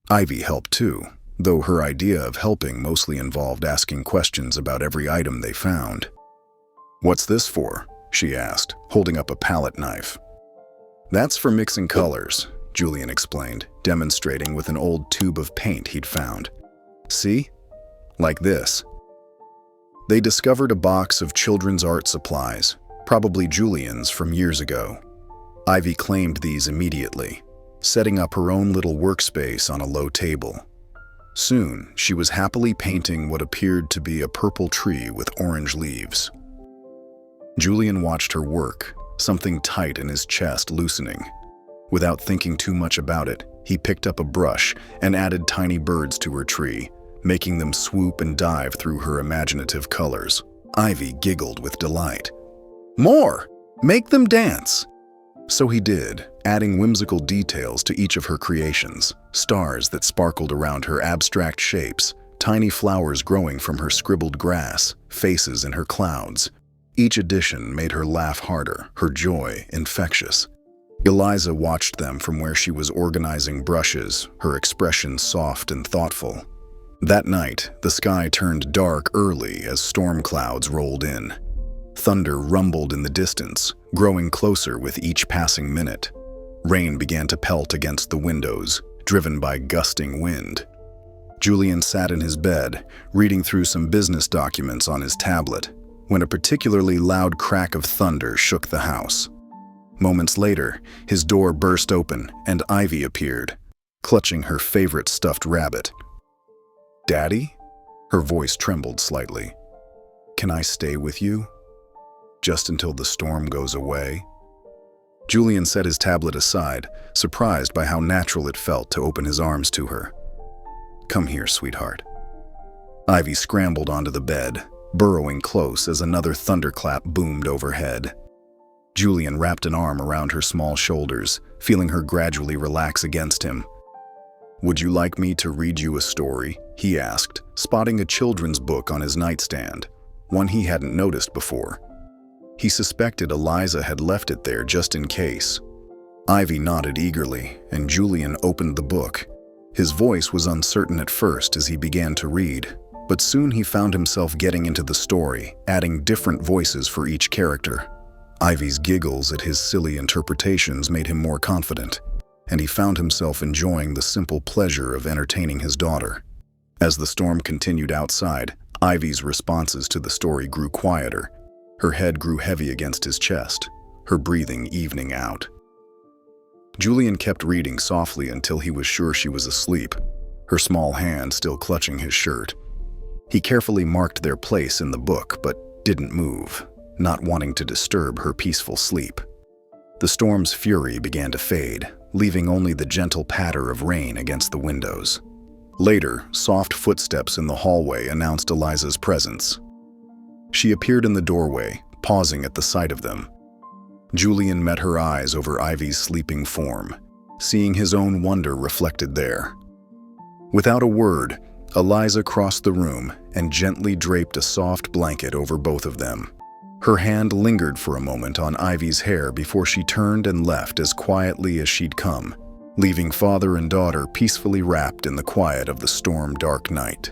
[SPEAKER 1] Ivy helped too, though her idea of helping mostly involved asking questions about every item they found. "What's this for?" she asked, holding up a palette knife. "That's for mixing colors," Julian explained, demonstrating with an old tube of paint he'd found. "See? Like this." They discovered a box of children's art supplies, probably Julian's from years ago. Ivy claimed these immediately, setting up her own little workspace on a low table. Soon, she was happily painting what appeared to be a purple tree with orange leaves. Julian watched her work, something tight in his chest loosening. Without thinking too much about it, he picked up a brush and added tiny birds to her tree, making them swoop and dive through her imaginative colors. Ivy giggled with delight. "More! Make them dance!" So he did, adding whimsical details to each of her creations, stars that sparkled around her abstract shapes, tiny flowers growing from her scribbled grass, faces in her clouds. Each addition made her laugh harder, her joy infectious. Eliza watched them from where she was organizing brushes, her expression soft and thoughtful. That night, the sky turned dark early as storm clouds rolled in. Thunder rumbled in the distance, growing closer with each passing minute. Rain began to pelt against the windows, driven by gusting wind. Julian sat in his bed, reading through some business documents on his tablet, when a particularly loud crack of thunder shook the house. Moments later, his door burst open and Ivy appeared, clutching her favorite stuffed rabbit. "Daddy?" Her voice trembled slightly. "Can I stay with you? Just until the storm goes away?" Julian set his tablet aside, surprised by how natural it felt to open his arms to her. "Come here, sweetheart." Ivy scrambled onto the bed, burrowing close as another thunderclap boomed overhead. Julian wrapped an arm around her small shoulders, feeling her gradually relax against him. "Would you like me to read you a story?" he asked, spotting a children's book on his nightstand, one he hadn't noticed before. He suspected Eliza had left it there just in case. Ivy nodded eagerly, and Julian opened the book. His voice was uncertain at first as he began to read, but soon he found himself getting into the story, adding different voices for each character. Ivy's giggles at his silly interpretations made him more confident, and he found himself enjoying the simple pleasure of entertaining his daughter. As the storm continued outside, Ivy's responses to the story grew quieter. Her head grew heavy against his chest, her breathing evening out. Julian kept reading softly until he was sure she was asleep, her small hand still clutching his shirt. He carefully marked their place in the book, but didn't move, not wanting to disturb her peaceful sleep. The storm's fury began to fade, leaving only the gentle patter of rain against the windows. Later, soft footsteps in the hallway announced Eliza's presence. She appeared in the doorway, pausing at the sight of them. Julian met her eyes over Ivy's sleeping form, seeing his own wonder reflected there. Without a word, Eliza crossed the room and gently draped a soft blanket over both of them. Her hand lingered for a moment on Ivy's hair before she turned and left as quietly as she'd come, leaving father and daughter peacefully wrapped in the quiet of the storm-dark night.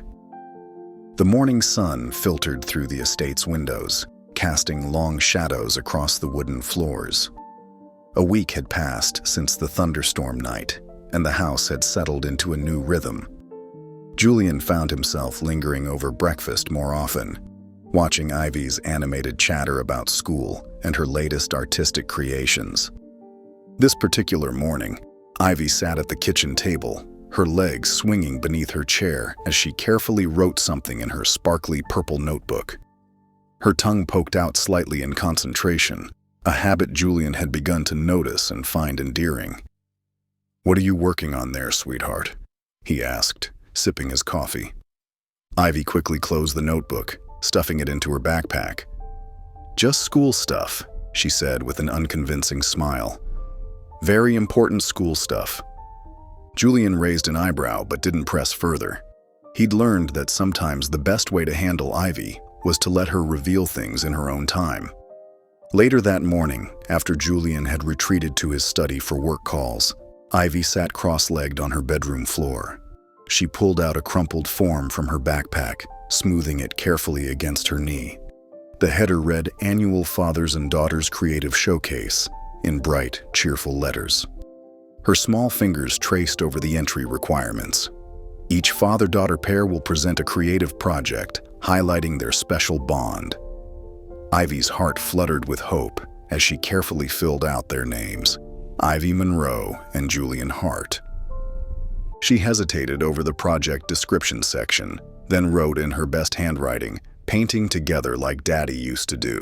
[SPEAKER 1] The morning sun filtered through the estate's windows, casting long shadows across the wooden floors. A week had passed since the thunderstorm night, and the house had settled into a new rhythm. Julian found himself lingering over breakfast more often, watching Ivy's animated chatter about school and her latest artistic creations. This particular morning, Ivy sat at the kitchen table, her legs swinging beneath her chair as she carefully wrote something in her sparkly purple notebook. Her tongue poked out slightly in concentration, a habit Julian had begun to notice and find endearing. "What are you working on there, sweetheart?" he asked, sipping his coffee. Ivy quickly closed the notebook, stuffing it into her backpack. "Just school stuff," she said with an unconvincing smile. "Very important school stuff." Julian raised an eyebrow but didn't press further. He'd learned that sometimes the best way to handle Ivy was to let her reveal things in her own time. Later that morning, after Julian had retreated to his study for work calls, Ivy sat cross-legged on her bedroom floor. She pulled out a crumpled form from her backpack, smoothing it carefully against her knee. The header read Annual Fathers and Daughters Creative Showcase in bright, cheerful letters. Her small fingers traced over the entry requirements. Each father-daughter pair will present a creative project, highlighting their special bond. Ivy's heart fluttered with hope as she carefully filled out their names, Ivy Monroe and Julian Hart. She hesitated over the project description section, then wrote in her best handwriting, painting together like Daddy used to do.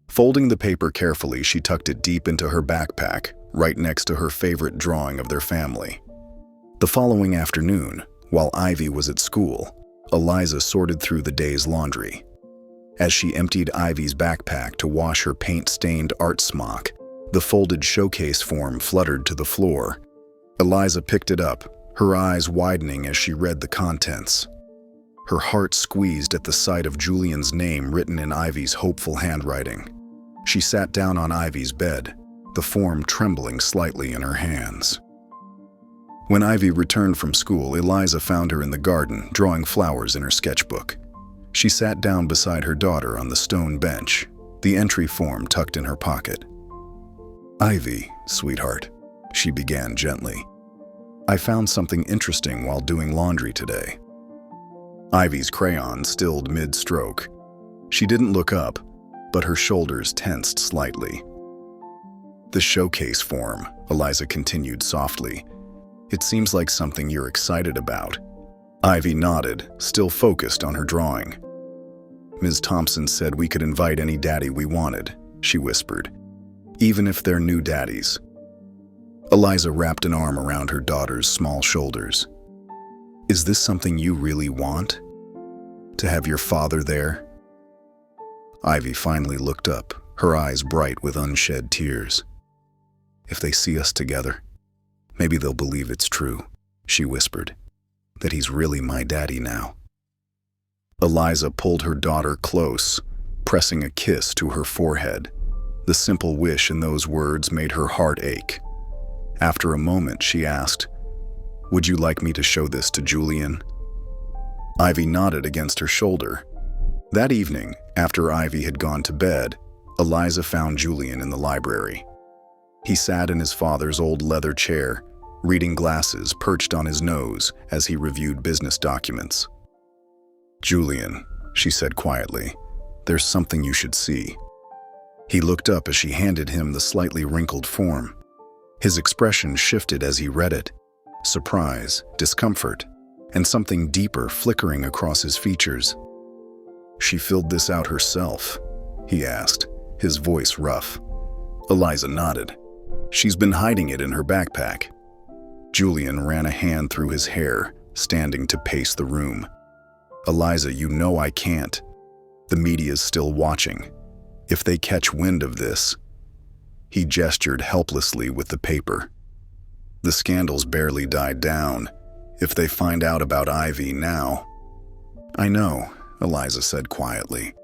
[SPEAKER 1] Folding the paper carefully, she tucked it deep into her backpack, right next to her favorite drawing of their family. The following afternoon, while Ivy was at school, Eliza sorted through the day's laundry. As she emptied Ivy's backpack to wash her paint-stained art smock, the folded showcase form fluttered to the floor. Eliza picked it up, her eyes widening as she read the contents. Her heart squeezed at the sight of Julian's name written in Ivy's hopeful handwriting. She sat down on Ivy's bed, the form trembling slightly in her hands. When Ivy returned from school, Eliza found her in the garden, drawing flowers in her sketchbook. She sat down beside her daughter on the stone bench, the entry form tucked in her pocket. "Ivy, sweetheart," she began gently. "I found something interesting while doing laundry today." Ivy's crayon stilled mid-stroke. She didn't look up, but her shoulders tensed slightly. "The showcase form," Eliza continued softly. "It seems like something you're excited about." Ivy nodded, still focused on her drawing. "Ms. Thompson said we could invite any daddy we wanted," she whispered, "even if they're new daddies." Eliza wrapped an arm around her daughter's small shoulders. "Is this something you really want? To have your father there?" Ivy finally looked up, her eyes bright with unshed tears. "If they see us together, maybe they'll believe it's true," she whispered, "that he's really my daddy now." Eliza pulled her daughter close, pressing a kiss to her forehead. The simple wish in those words made her heart ache. After a moment, she asked, "Would you like me to show this to Julian?" Ivy nodded against her shoulder. That evening, after Ivy had gone to bed, Eliza found Julian in the library. He sat in his father's old leather chair, reading glasses perched on his nose as he reviewed business documents. "Julian," she said quietly, "there's something you should see." He looked up as she handed him the slightly wrinkled form. His expression shifted as he read it, surprise, discomfort, and something deeper flickering across his features. "She filled this out herself?" he asked, his voice rough. Eliza nodded. "She's been hiding it in her backpack." Julian ran a hand through his hair, standing to pace the room. "Eliza, you know I can't. The media's still watching. If they catch wind of this..." He gestured helplessly with the paper. "The scandal's barely died down. If they find out about Ivy now..." "I know," Eliza said quietly.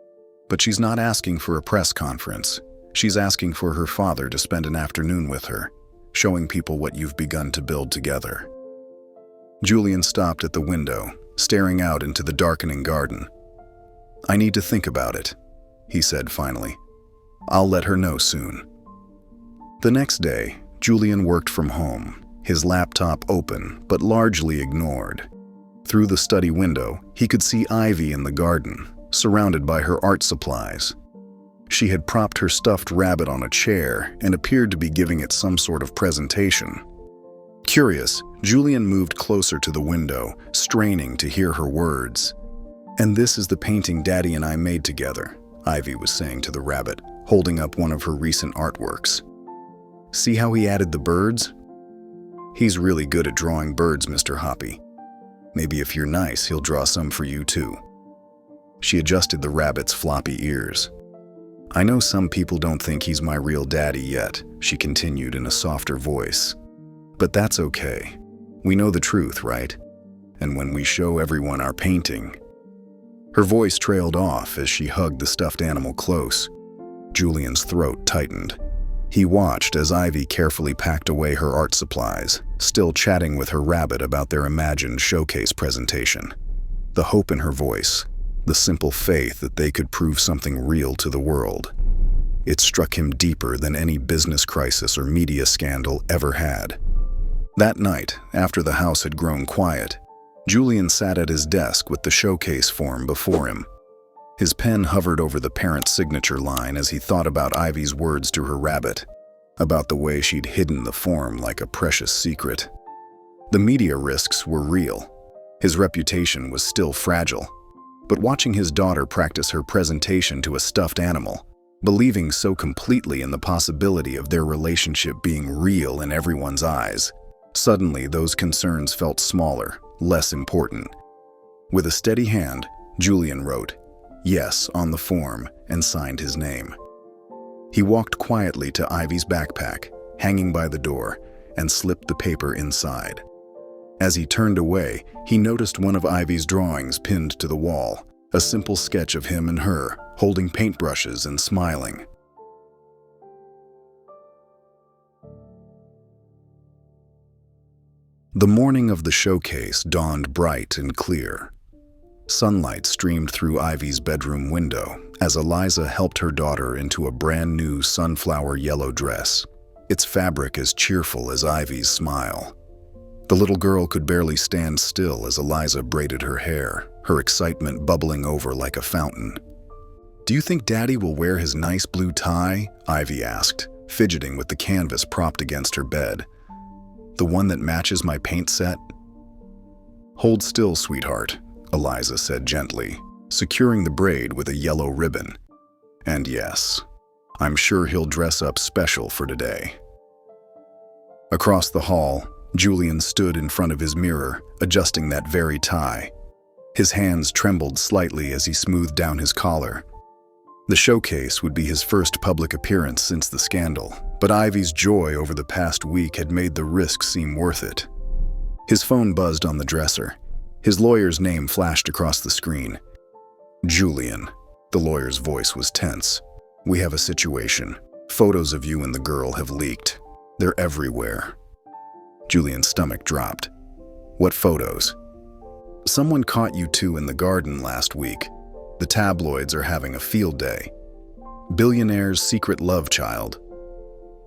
[SPEAKER 1] "But she's not asking for a press conference. She's asking for her father to spend an afternoon with her, showing people what you've begun to build together." Julian stopped at the window, staring out into the darkening garden. "I need to think about it," he said finally. "I'll let her know soon." The next day, Julian worked from home, his laptop open but largely ignored. Through the study window, he could see Ivy in the garden, surrounded by her art supplies. She had propped her stuffed rabbit on a chair and appeared to be giving it some sort of presentation. Curious, Julian moved closer to the window, straining to hear her words. "And this is the painting Daddy and I made together," Ivy was saying to the rabbit, holding up one of her recent artworks. "See how he added the birds? He's really good at drawing birds, Mr. Hoppy. Maybe if you're nice, he'll draw some for you too." She adjusted the rabbit's floppy ears. "I know some people don't think he's my real daddy yet," she continued in a softer voice. "But that's okay. We know the truth, right? And when we show everyone our painting..." Her voice trailed off as she hugged the stuffed animal close. Julian's throat tightened. He watched as Ivy carefully packed away her art supplies, still chatting with her rabbit about their imagined showcase presentation. The hope in her voice, the simple faith that they could prove something real to the world. It struck him deeper than any business crisis or media scandal ever had. That night, after the house had grown quiet, Julian sat at his desk with the showcase form before him. His pen hovered over the parent's signature line as he thought about Ivy's words to her rabbit, about the way she'd hidden the form like a precious secret. The media risks were real. His reputation was still fragile. But watching his daughter practice her presentation to a stuffed animal, believing so completely in the possibility of their relationship being real in everyone's eyes, suddenly those concerns felt smaller, less important. With a steady hand, Julian wrote "Yes" on the form and signed his name. He walked quietly to Ivy's backpack, hanging by the door, and slipped the paper inside. As he turned away, he noticed one of Ivy's drawings pinned to the wall, a simple sketch of him and her, holding paintbrushes and smiling. The morning of the showcase dawned bright and clear. Sunlight streamed through Ivy's bedroom window as Eliza helped her daughter into a brand new sunflower yellow dress, its fabric as cheerful as Ivy's smile. The little girl could barely stand still as Eliza braided her hair, her excitement bubbling over like a fountain. "Do you think Daddy will wear his nice blue tie?" Ivy asked, fidgeting with the canvas propped against her bed. "The one that matches my paint set?" "Hold still, sweetheart," Eliza said gently, securing the braid with a yellow ribbon. "And yes, I'm sure he'll dress up special for today." Across the hall, Julian stood in front of his mirror, adjusting that very tie. His hands trembled slightly as he smoothed down his collar. The showcase would be his first public appearance since the scandal, but Ivy's joy over the past week had made the risk seem worth it. His phone buzzed on the dresser. His lawyer's name flashed across the screen. "Julian," the lawyer's voice was tense. "We have a situation. Photos of you and the girl have leaked. They're everywhere." Julian's stomach dropped. "What photos?" "Someone caught you two in the garden last week. The tabloids are having a field day. Billionaire's secret love child.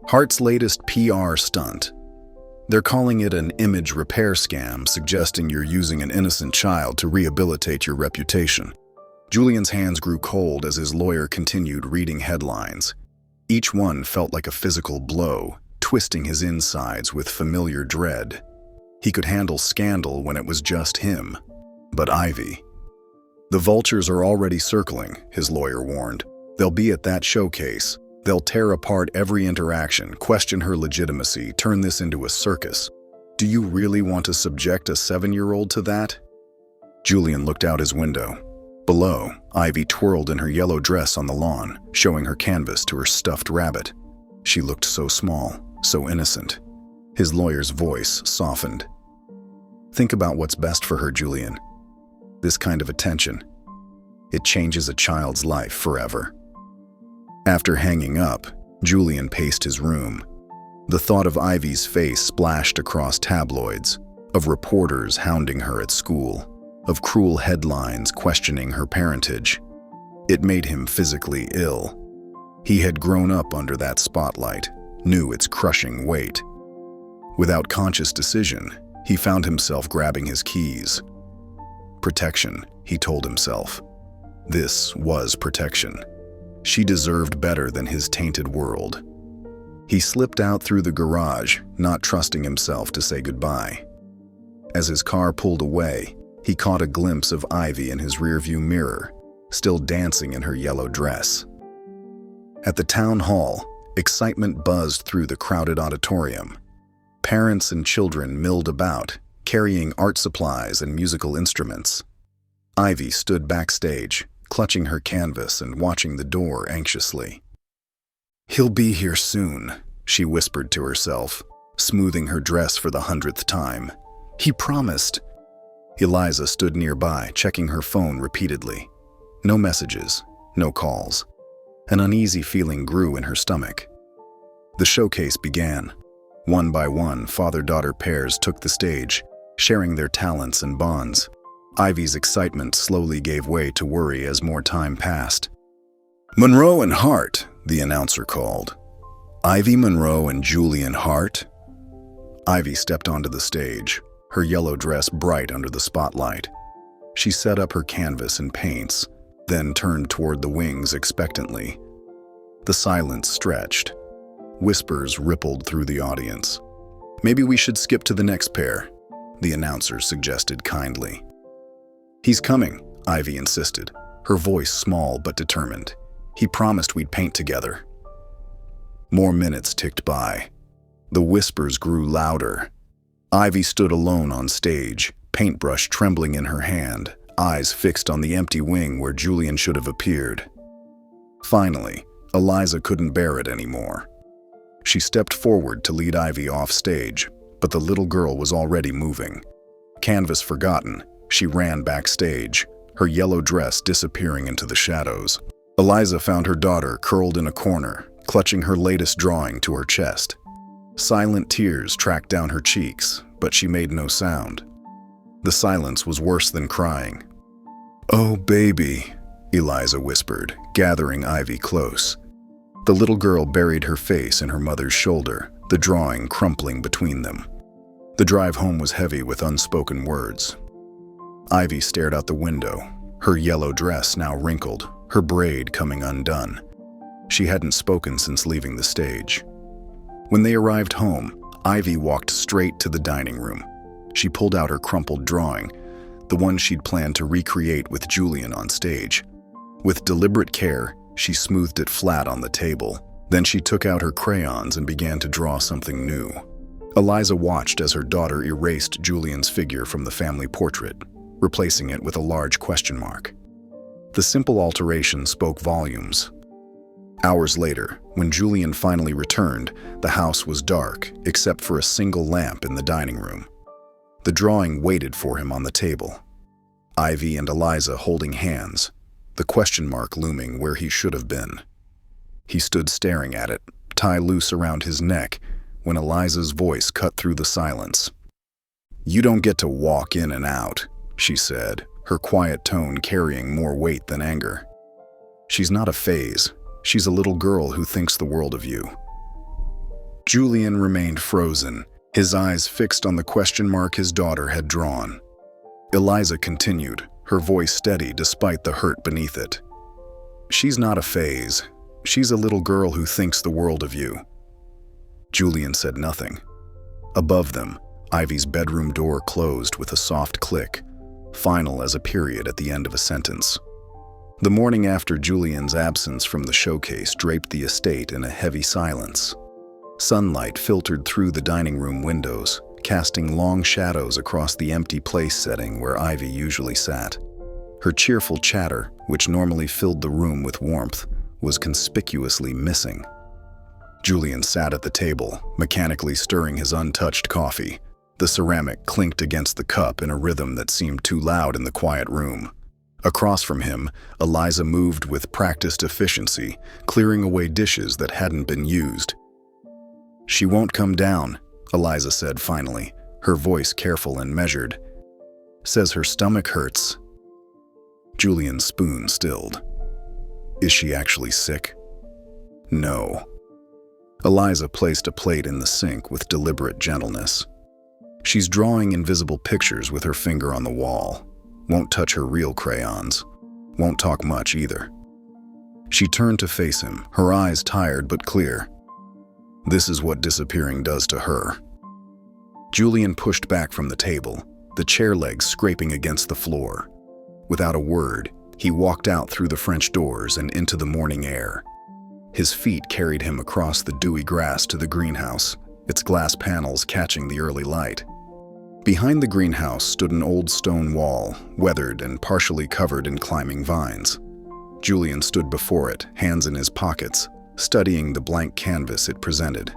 [SPEAKER 1] Hart's latest PR stunt. They're calling it an image repair scam, suggesting you're using an innocent child to rehabilitate your reputation." Julian's hands grew cold as his lawyer continued reading headlines. Each one felt like a physical blow, twisting his insides with familiar dread. He could handle scandal when it was just him, but Ivy. "The vultures are already circling," his lawyer warned. "They'll be at that showcase. They'll tear apart every interaction, question her legitimacy, turn this into a circus. Do you really want to subject a 7-year-old to that?" Julian looked out his window. Below, Ivy twirled in her yellow dress on the lawn, showing her canvas to her stuffed rabbit. She looked so small, so innocent. His lawyer's voice softened. "Think about what's best for her, Julian. This kind of attention. It changes a child's life forever." After hanging up, Julian paced his room. The thought of Ivy's face splashed across tabloids, of reporters hounding her at school, of cruel headlines questioning her parentage. It made him physically ill. He had grown up under that spotlight, knew its crushing weight. Without conscious decision, he found himself grabbing his keys. Protection, he told himself. This was protection. She deserved better than his tainted world. He slipped out through the garage, not trusting himself to say goodbye. As his car pulled away, he caught a glimpse of Ivy in his rearview mirror, still dancing in her yellow dress. At the town hall, excitement buzzed through the crowded auditorium. Parents and children milled about, carrying art supplies and musical instruments. Ivy stood backstage, clutching her canvas and watching the door anxiously. "He'll be here soon," she whispered to herself, smoothing her dress for the 100th time. "He promised." Eliza stood nearby, checking her phone repeatedly. No messages, no calls. An uneasy feeling grew in her stomach. The showcase began. One by one, father-daughter pairs took the stage, sharing their talents and bonds. Ivy's excitement slowly gave way to worry as more time passed. "Monroe and Hart," the announcer called. "Ivy Monroe and Julian Hart?" Ivy stepped onto the stage, her yellow dress bright under the spotlight. She set up her canvas and paints, then turned toward the wings expectantly. The silence stretched. Whispers rippled through the audience. "Maybe we should skip to the next pair," the announcer suggested kindly. "He's coming," Ivy insisted, her voice small but determined. "He promised we'd paint together." More minutes ticked by. The whispers grew louder. Ivy stood alone on stage, paintbrush trembling in her hand, eyes fixed on the empty wing where Julian should have appeared. Finally, Eliza couldn't bear it anymore. She stepped forward to lead Ivy off stage, but the little girl was already moving. Canvas forgotten, she ran backstage, her yellow dress disappearing into the shadows. Eliza found her daughter curled in a corner, clutching her latest drawing to her chest. Silent tears tracked down her cheeks, but she made no sound. The silence was worse than crying. "Oh, baby," Eliza whispered, gathering Ivy close. The little girl buried her face in her mother's shoulder, the drawing crumpling between them. The drive home was heavy with unspoken words. Ivy stared out the window, her yellow dress now wrinkled, her braid coming undone. She hadn't spoken since leaving the stage. When they arrived home, Ivy walked straight to the dining room. She pulled out her crumpled drawing, the one she'd planned to recreate with Julian on stage. With deliberate care, she smoothed it flat on the table. Then she took out her crayons and began to draw something new. Eliza watched as her daughter erased Julian's figure from the family portrait, replacing it with a large question mark. The simple alteration spoke volumes. Hours later, when Julian finally returned, the house was dark, except for a single lamp in the dining room. The drawing waited for him on the table. Ivy and Eliza holding hands, the question mark looming where he should have been. He stood staring at it, tie loose around his neck, when Eliza's voice cut through the silence. "You don't get to walk in and out," she said, her quiet tone carrying more weight than anger. "She's not a phase. She's a little girl who thinks the world of you." Julian remained frozen, his eyes fixed on the question mark his daughter had drawn. Eliza continued, her voice steady despite the hurt beneath it. "She's not a phase. She's a little girl who thinks the world of you." Julian said nothing. Above them, Ivy's bedroom door closed with a soft click, final as a period at the end of a sentence. The morning after Julian's absence from the showcase draped the estate in a heavy silence. Sunlight filtered through the dining room windows, casting long shadows across the empty place setting where Ivy usually sat. Her cheerful chatter, which normally filled the room with warmth, was conspicuously missing. Julian sat at the table, mechanically stirring his untouched coffee. The ceramic clinked against the cup in a rhythm that seemed too loud in the quiet room. Across from him, Eliza moved with practiced efficiency, clearing away dishes that hadn't been used. "She won't come down," Eliza said finally, her voice careful and measured. "Says her stomach hurts." Julian's spoon stilled. "Is she actually sick?" "No." Eliza placed a plate in the sink with deliberate gentleness. "She's drawing invisible pictures with her finger on the wall. Won't touch her real crayons. Won't talk much either." She turned to face him, her eyes tired but clear. "This is what disappearing does to her." Julian pushed back from the table, the chair legs scraping against the floor. Without a word, he walked out through the French doors and into the morning air. His feet carried him across the dewy grass to the greenhouse, its glass panels catching the early light. Behind the greenhouse stood an old stone wall, weathered and partially covered in climbing vines. Julian stood before it, hands in his pockets, studying the blank canvas it presented.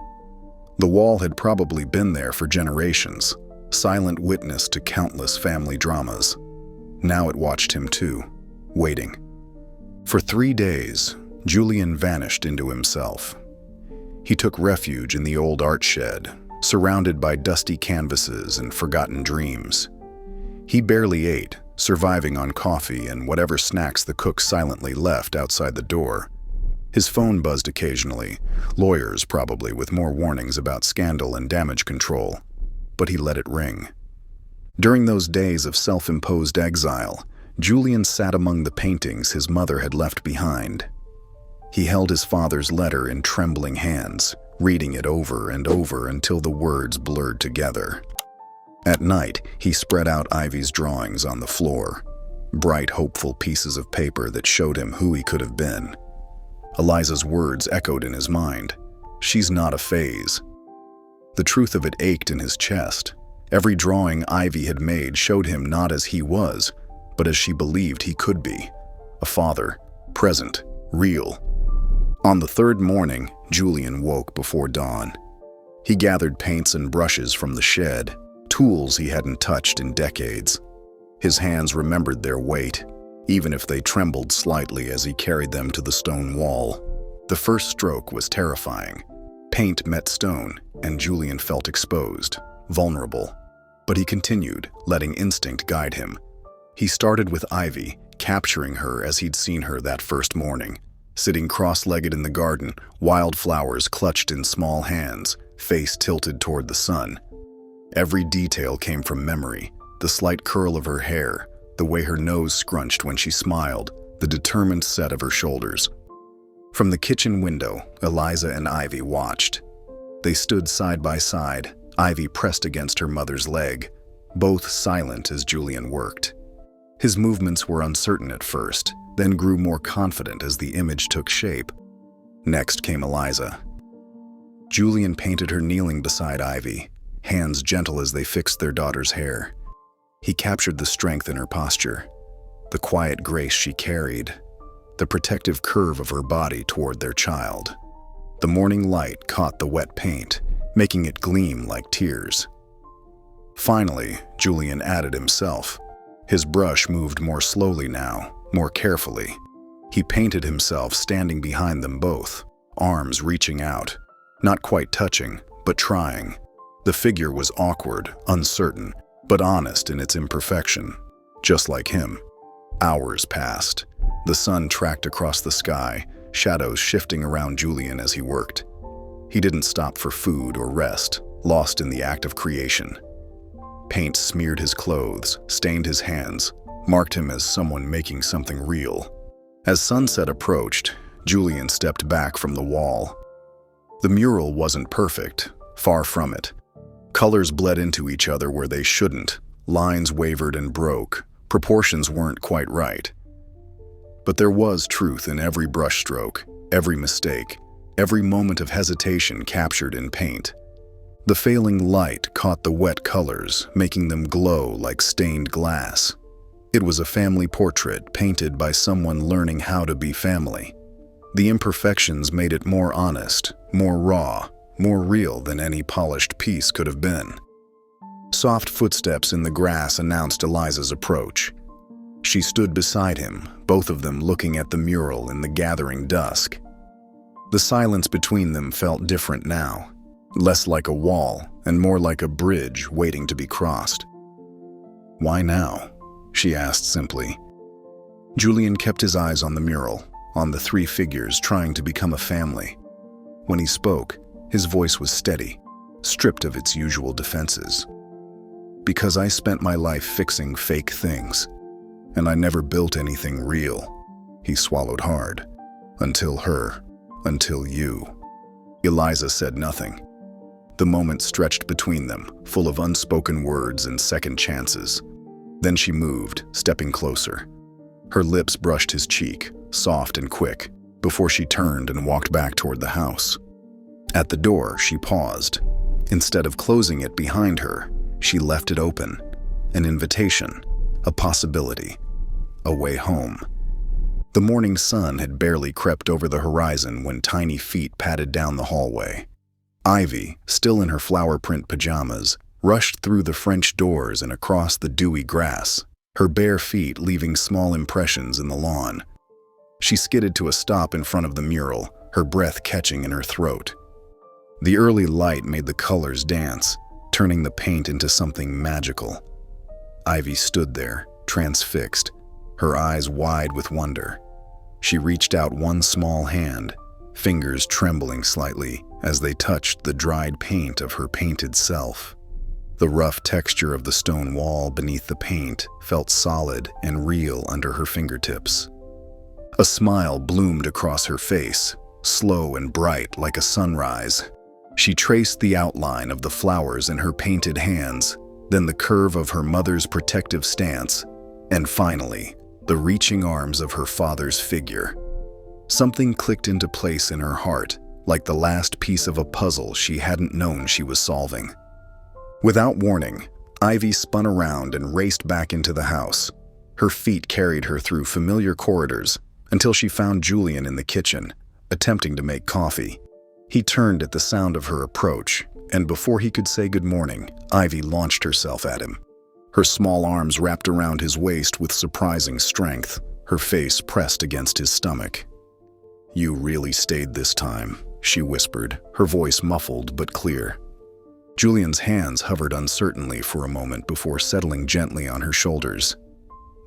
[SPEAKER 1] The wall had probably been there for generations, silent witness to countless family dramas. Now it watched him too, waiting. For 3 days, Julian vanished into himself. He took refuge in the old art shed, surrounded by dusty canvases and forgotten dreams. He barely ate, surviving on coffee and whatever snacks the cook silently left outside the door. His phone buzzed occasionally, lawyers probably with more warnings about scandal and damage control, but he let it ring. During those days of self-imposed exile, Julian sat among the paintings his mother had left behind. He held his father's letter in trembling hands, reading it over and over until the words blurred together. At night, he spread out Ivy's drawings on the floor, bright, hopeful pieces of paper that showed him who he could have been. Eliza's words echoed in his mind. "She's not a phase." The truth of it ached in his chest. Every drawing Ivy had made showed him not as he was, but as she believed he could be. A father, present, real. On the third morning, Julian woke before dawn. He gathered paints and brushes from the shed, tools he hadn't touched in decades. His hands remembered their weight, even if they trembled slightly as he carried them to the stone wall. The first stroke was terrifying. Paint met stone, and Julian felt exposed, vulnerable. But he continued, letting instinct guide him. He started with Ivy, capturing her as he'd seen her that first morning. Sitting cross-legged in the garden, wildflowers clutched in small hands, face tilted toward the sun. Every detail came from memory, the slight curl of her hair, the way her nose scrunched when she smiled, the determined set of her shoulders. From the kitchen window, Eliza and Ivy watched. They stood side by side, Ivy pressed against her mother's leg, both silent as Julian worked. His movements were uncertain at first, then grew more confident as the image took shape. Next came Eliza. Julian painted her kneeling beside Ivy, hands gentle as they fixed their daughter's hair. He captured the strength in her posture, the quiet grace she carried, the protective curve of her body toward their child. The morning light caught the wet paint, making it gleam like tears. Finally, Julian added himself. His brush moved more slowly now, more carefully. He painted himself standing behind them both, arms reaching out, not quite touching, but trying. The figure was awkward, uncertain, but honest in its imperfection, just like him. Hours passed. The sun tracked across the sky, shadows shifting around Julian as he worked. He didn't stop for food or rest, lost in the act of creation. Paint smeared his clothes, stained his hands, marked him as someone making something real. As sunset approached, Julian stepped back from the wall. The mural wasn't perfect, far from it. Colors bled into each other where they shouldn't, lines wavered and broke, proportions weren't quite right. But there was truth in every brushstroke, every mistake, every moment of hesitation captured in paint. The failing light caught the wet colors, making them glow like stained glass. It was a family portrait painted by someone learning how to be family. The imperfections made it more honest, more raw, more real than any polished piece could have been. Soft footsteps in the grass announced Eliza's approach. She stood beside him, both of them looking at the mural in the gathering dusk. The silence between them felt different now, less like a wall and more like a bridge waiting to be crossed. "Why now?" she asked simply. Julian kept his eyes on the mural, on the three figures trying to become a family. When he spoke, his voice was steady, stripped of its usual defenses. "Because I spent my life fixing fake things, and I never built anything real." He swallowed hard. "Until her, until you." Eliza said nothing. The moment stretched between them, full of unspoken words and second chances. Then she moved, stepping closer. Her lips brushed his cheek, soft and quick, before she turned and walked back toward the house. At the door, she paused. Instead of closing it behind her, she left it open. An invitation, a possibility, a way home. The morning sun had barely crept over the horizon when tiny feet padded down the hallway. Ivy, still in her flower print pajamas, rushed through the French doors and across the dewy grass, her bare feet leaving small impressions in the lawn. She skidded to a stop in front of the mural, her breath catching in her throat. The early light made the colors dance, turning the paint into something magical. Ivy stood there, transfixed, her eyes wide with wonder. She reached out one small hand, fingers trembling slightly as they touched the dried paint of her painted self. The rough texture of the stone wall beneath the paint felt solid and real under her fingertips. A smile bloomed across her face, slow and bright like a sunrise. She traced the outline of the flowers in her painted hands, then the curve of her mother's protective stance, and finally, the reaching arms of her father's figure. Something clicked into place in her heart, like the last piece of a puzzle she hadn't known she was solving. Without warning, Ivy spun around and raced back into the house. Her feet carried her through familiar corridors until she found Julian in the kitchen, attempting to make coffee. He turned at the sound of her approach, and before he could say good morning, Ivy launched herself at him. Her small arms wrapped around his waist with surprising strength, her face pressed against his stomach. "You really stayed this time," she whispered, her voice muffled but clear. Julian's hands hovered uncertainly for a moment before settling gently on her shoulders.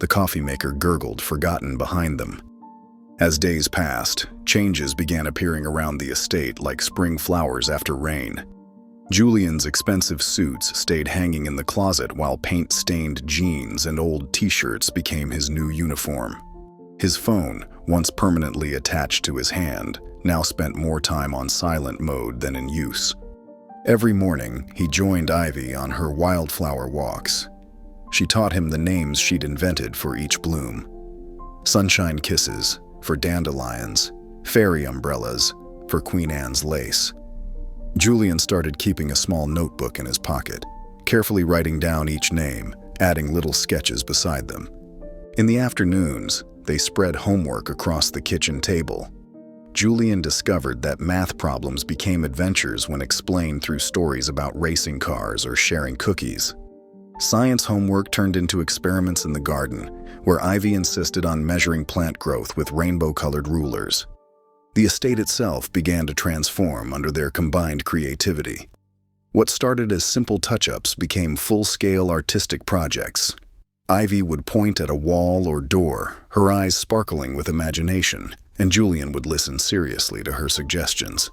[SPEAKER 1] The coffee maker gurgled, forgotten behind them. As days passed, changes began appearing around the estate like spring flowers after rain. Julian's expensive suits stayed hanging in the closet while paint-stained jeans and old t-shirts became his new uniform. His phone, once permanently attached to his hand, now spent more time on silent mode than in use. Every morning, he joined Ivy on her wildflower walks. She taught him the names she'd invented for each bloom. Sunshine kisses for dandelions, fairy umbrellas for Queen Anne's lace. Julian started keeping a small notebook in his pocket, carefully writing down each name, adding little sketches beside them. In the afternoons, they spread homework across the kitchen table. Julian discovered that math problems became adventures when explained through stories about racing cars or sharing cookies. Science homework turned into experiments in the garden, where Ivy insisted on measuring plant growth with rainbow-colored rulers. The estate itself began to transform under their combined creativity. What started as simple touch-ups became full-scale artistic projects. Ivy would point at a wall or door, her eyes sparkling with imagination, and Julian would listen seriously to her suggestions.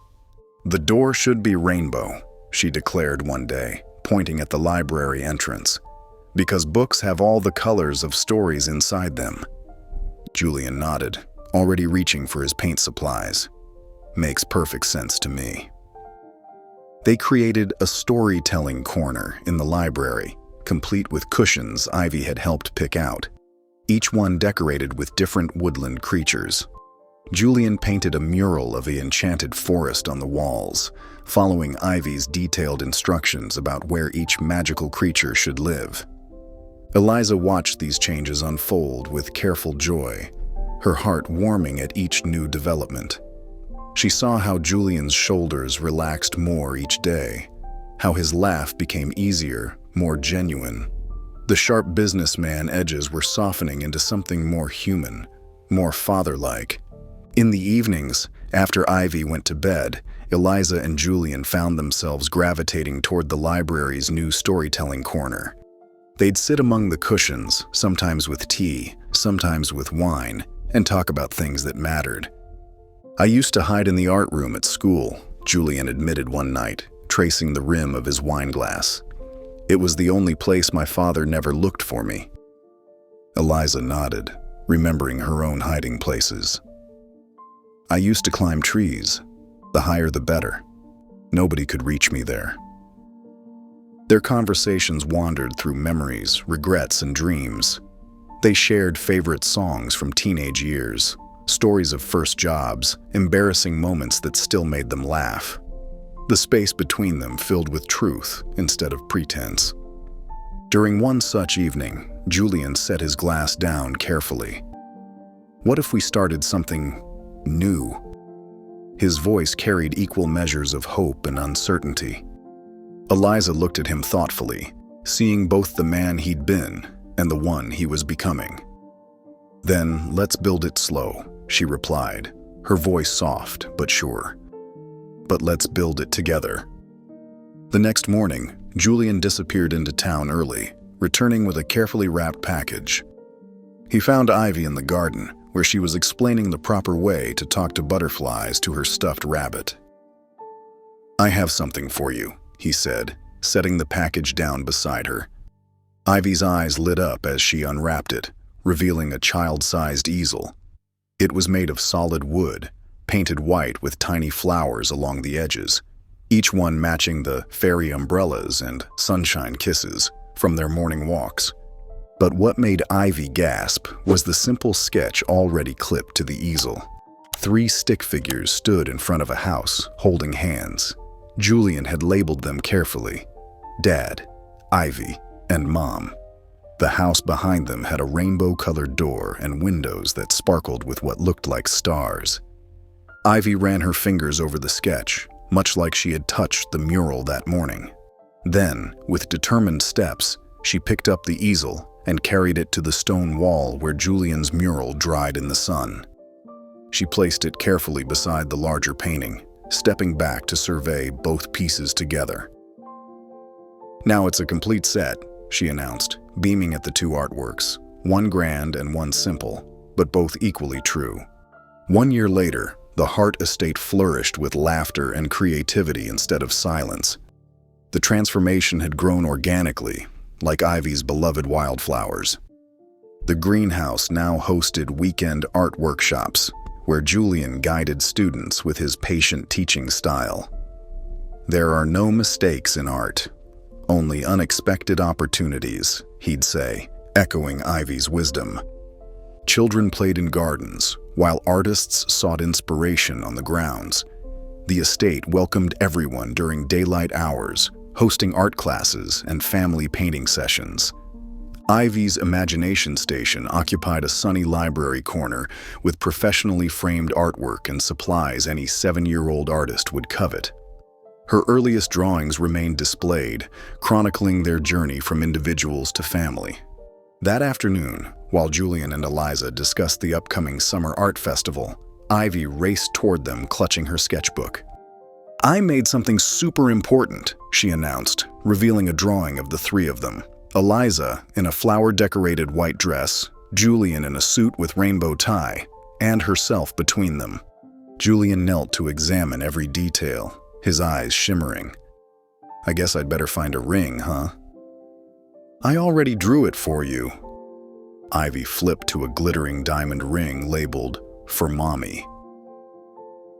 [SPEAKER 1] "The door should be rainbow," she declared one day, pointing at the library entrance, "because books have all the colors of stories inside them." Julian nodded, already reaching for his paint supplies. "Makes perfect sense to me." They created a storytelling corner in the library, complete with cushions Ivy had helped pick out, each one decorated with different woodland creatures. Julian painted a mural of the enchanted forest on the walls, following Ivy's detailed instructions about where each magical creature should live. Eliza watched these changes unfold with careful joy, her heart warming at each new development. She saw how Julian's shoulders relaxed more each day, how his laugh became easier, more genuine. The sharp businessman edges were softening into something more human, more father-like. In the evenings, after Ivy went to bed, Eliza and Julian found themselves gravitating toward the library's new storytelling corner. They'd sit among the cushions, sometimes with tea, sometimes with wine, and talk about things that mattered. "I used to hide in the art room at school," Julian admitted one night, tracing the rim of his wineglass. "It was the only place my father never looked for me." Eliza nodded, remembering her own hiding places. "I used to climb trees. The higher the better. Nobody could reach me there." Their conversations wandered through memories, regrets, and dreams. They shared favorite songs from teenage years, stories of first jobs, embarrassing moments that still made them laugh. The space between them filled with truth instead of pretense. During one such evening, Julian set his glass down carefully. "What if we started something new?" His voice carried equal measures of hope and uncertainty. Eliza looked at him thoughtfully, seeing both the man he'd been and the one he was becoming. "Then let's build it slow," she replied, her voice soft but sure. "But let's build it together." The next morning, Julian disappeared into town early, returning with a carefully wrapped package. He found Ivy in the garden, where she was explaining the proper way to talk to butterflies to her stuffed rabbit. "I have something for you," he said, setting the package down beside her. Ivy's eyes lit up as she unwrapped it, revealing a child-sized easel. It was made of solid wood, painted white with tiny flowers along the edges, each one matching the fairy umbrellas and sunshine kisses from their morning walks. But what made Ivy gasp was the simple sketch already clipped to the easel. 3 stick figures stood in front of a house, holding hands. Julian had labeled them carefully: Dad, Ivy, and Mom. The house behind them had a rainbow-colored door and windows that sparkled with what looked like stars. Ivy ran her fingers over the sketch, much like she had touched the mural that morning. Then, with determined steps, she picked up the easel and carried it to the stone wall where Julian's mural dried in the sun. She placed it carefully beside the larger painting, stepping back to survey both pieces together. "Now it's a complete set," she announced, beaming at the two artworks, one grand and one simple, but both equally true. 1 year later, the Hart estate flourished with laughter and creativity instead of silence. The transformation had grown organically, like Ivy's beloved wildflowers. The greenhouse now hosted weekend art workshops, where Julian guided students with his patient teaching style. "There are no mistakes in art, only unexpected opportunities," he'd say, echoing Ivy's wisdom. Children played in gardens, while artists sought inspiration on the grounds. The estate welcomed everyone during daylight hours, hosting art classes and family painting sessions. Ivy's imagination station occupied a sunny library corner with professionally framed artwork and supplies any 7-year-old artist would covet. Her earliest drawings remained displayed, chronicling their journey from individuals to family. That afternoon, while Julian and Eliza discussed the upcoming summer art festival, Ivy raced toward them, clutching her sketchbook. "I made something super important," she announced, revealing a drawing of the three of them. Eliza in a flower-decorated white dress, Julian in a suit with rainbow tie, and herself between them. Julian knelt to examine every detail, his eyes shimmering. "I guess I'd better find a ring, huh?" "I already drew it for you." Ivy flipped to a glittering diamond ring labeled, "For Mommy."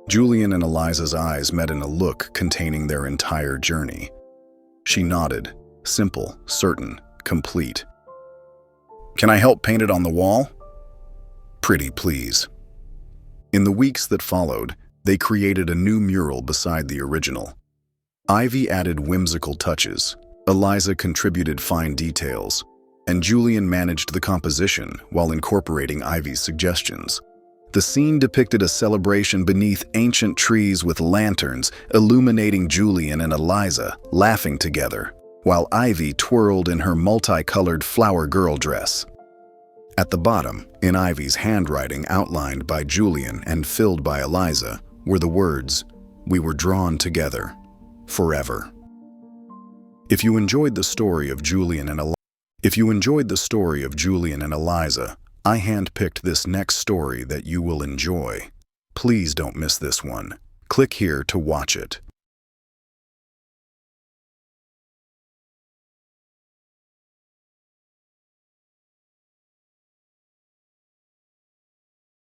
[SPEAKER 1] Julian and Eliza's eyes met in a look containing their entire journey. She nodded, simple, certain, complete. "Can I help paint it on the wall?" "Pretty please." In the weeks that followed, they created a new mural beside the original. Ivy added whimsical touches, Eliza contributed fine details, and Julian managed the composition while incorporating Ivy's suggestions. The scene depicted a celebration beneath ancient trees with lanterns illuminating Julian and Eliza laughing together, while Ivy twirled in her multicolored flower girl dress. At the bottom, in Ivy's handwriting outlined by Julian and filled by Eliza, were the words, "We were drawn together, forever." If you enjoyed the story of Julian and Eliza, I handpicked this next story that you will enjoy. Please don't miss this one. Click here to watch it.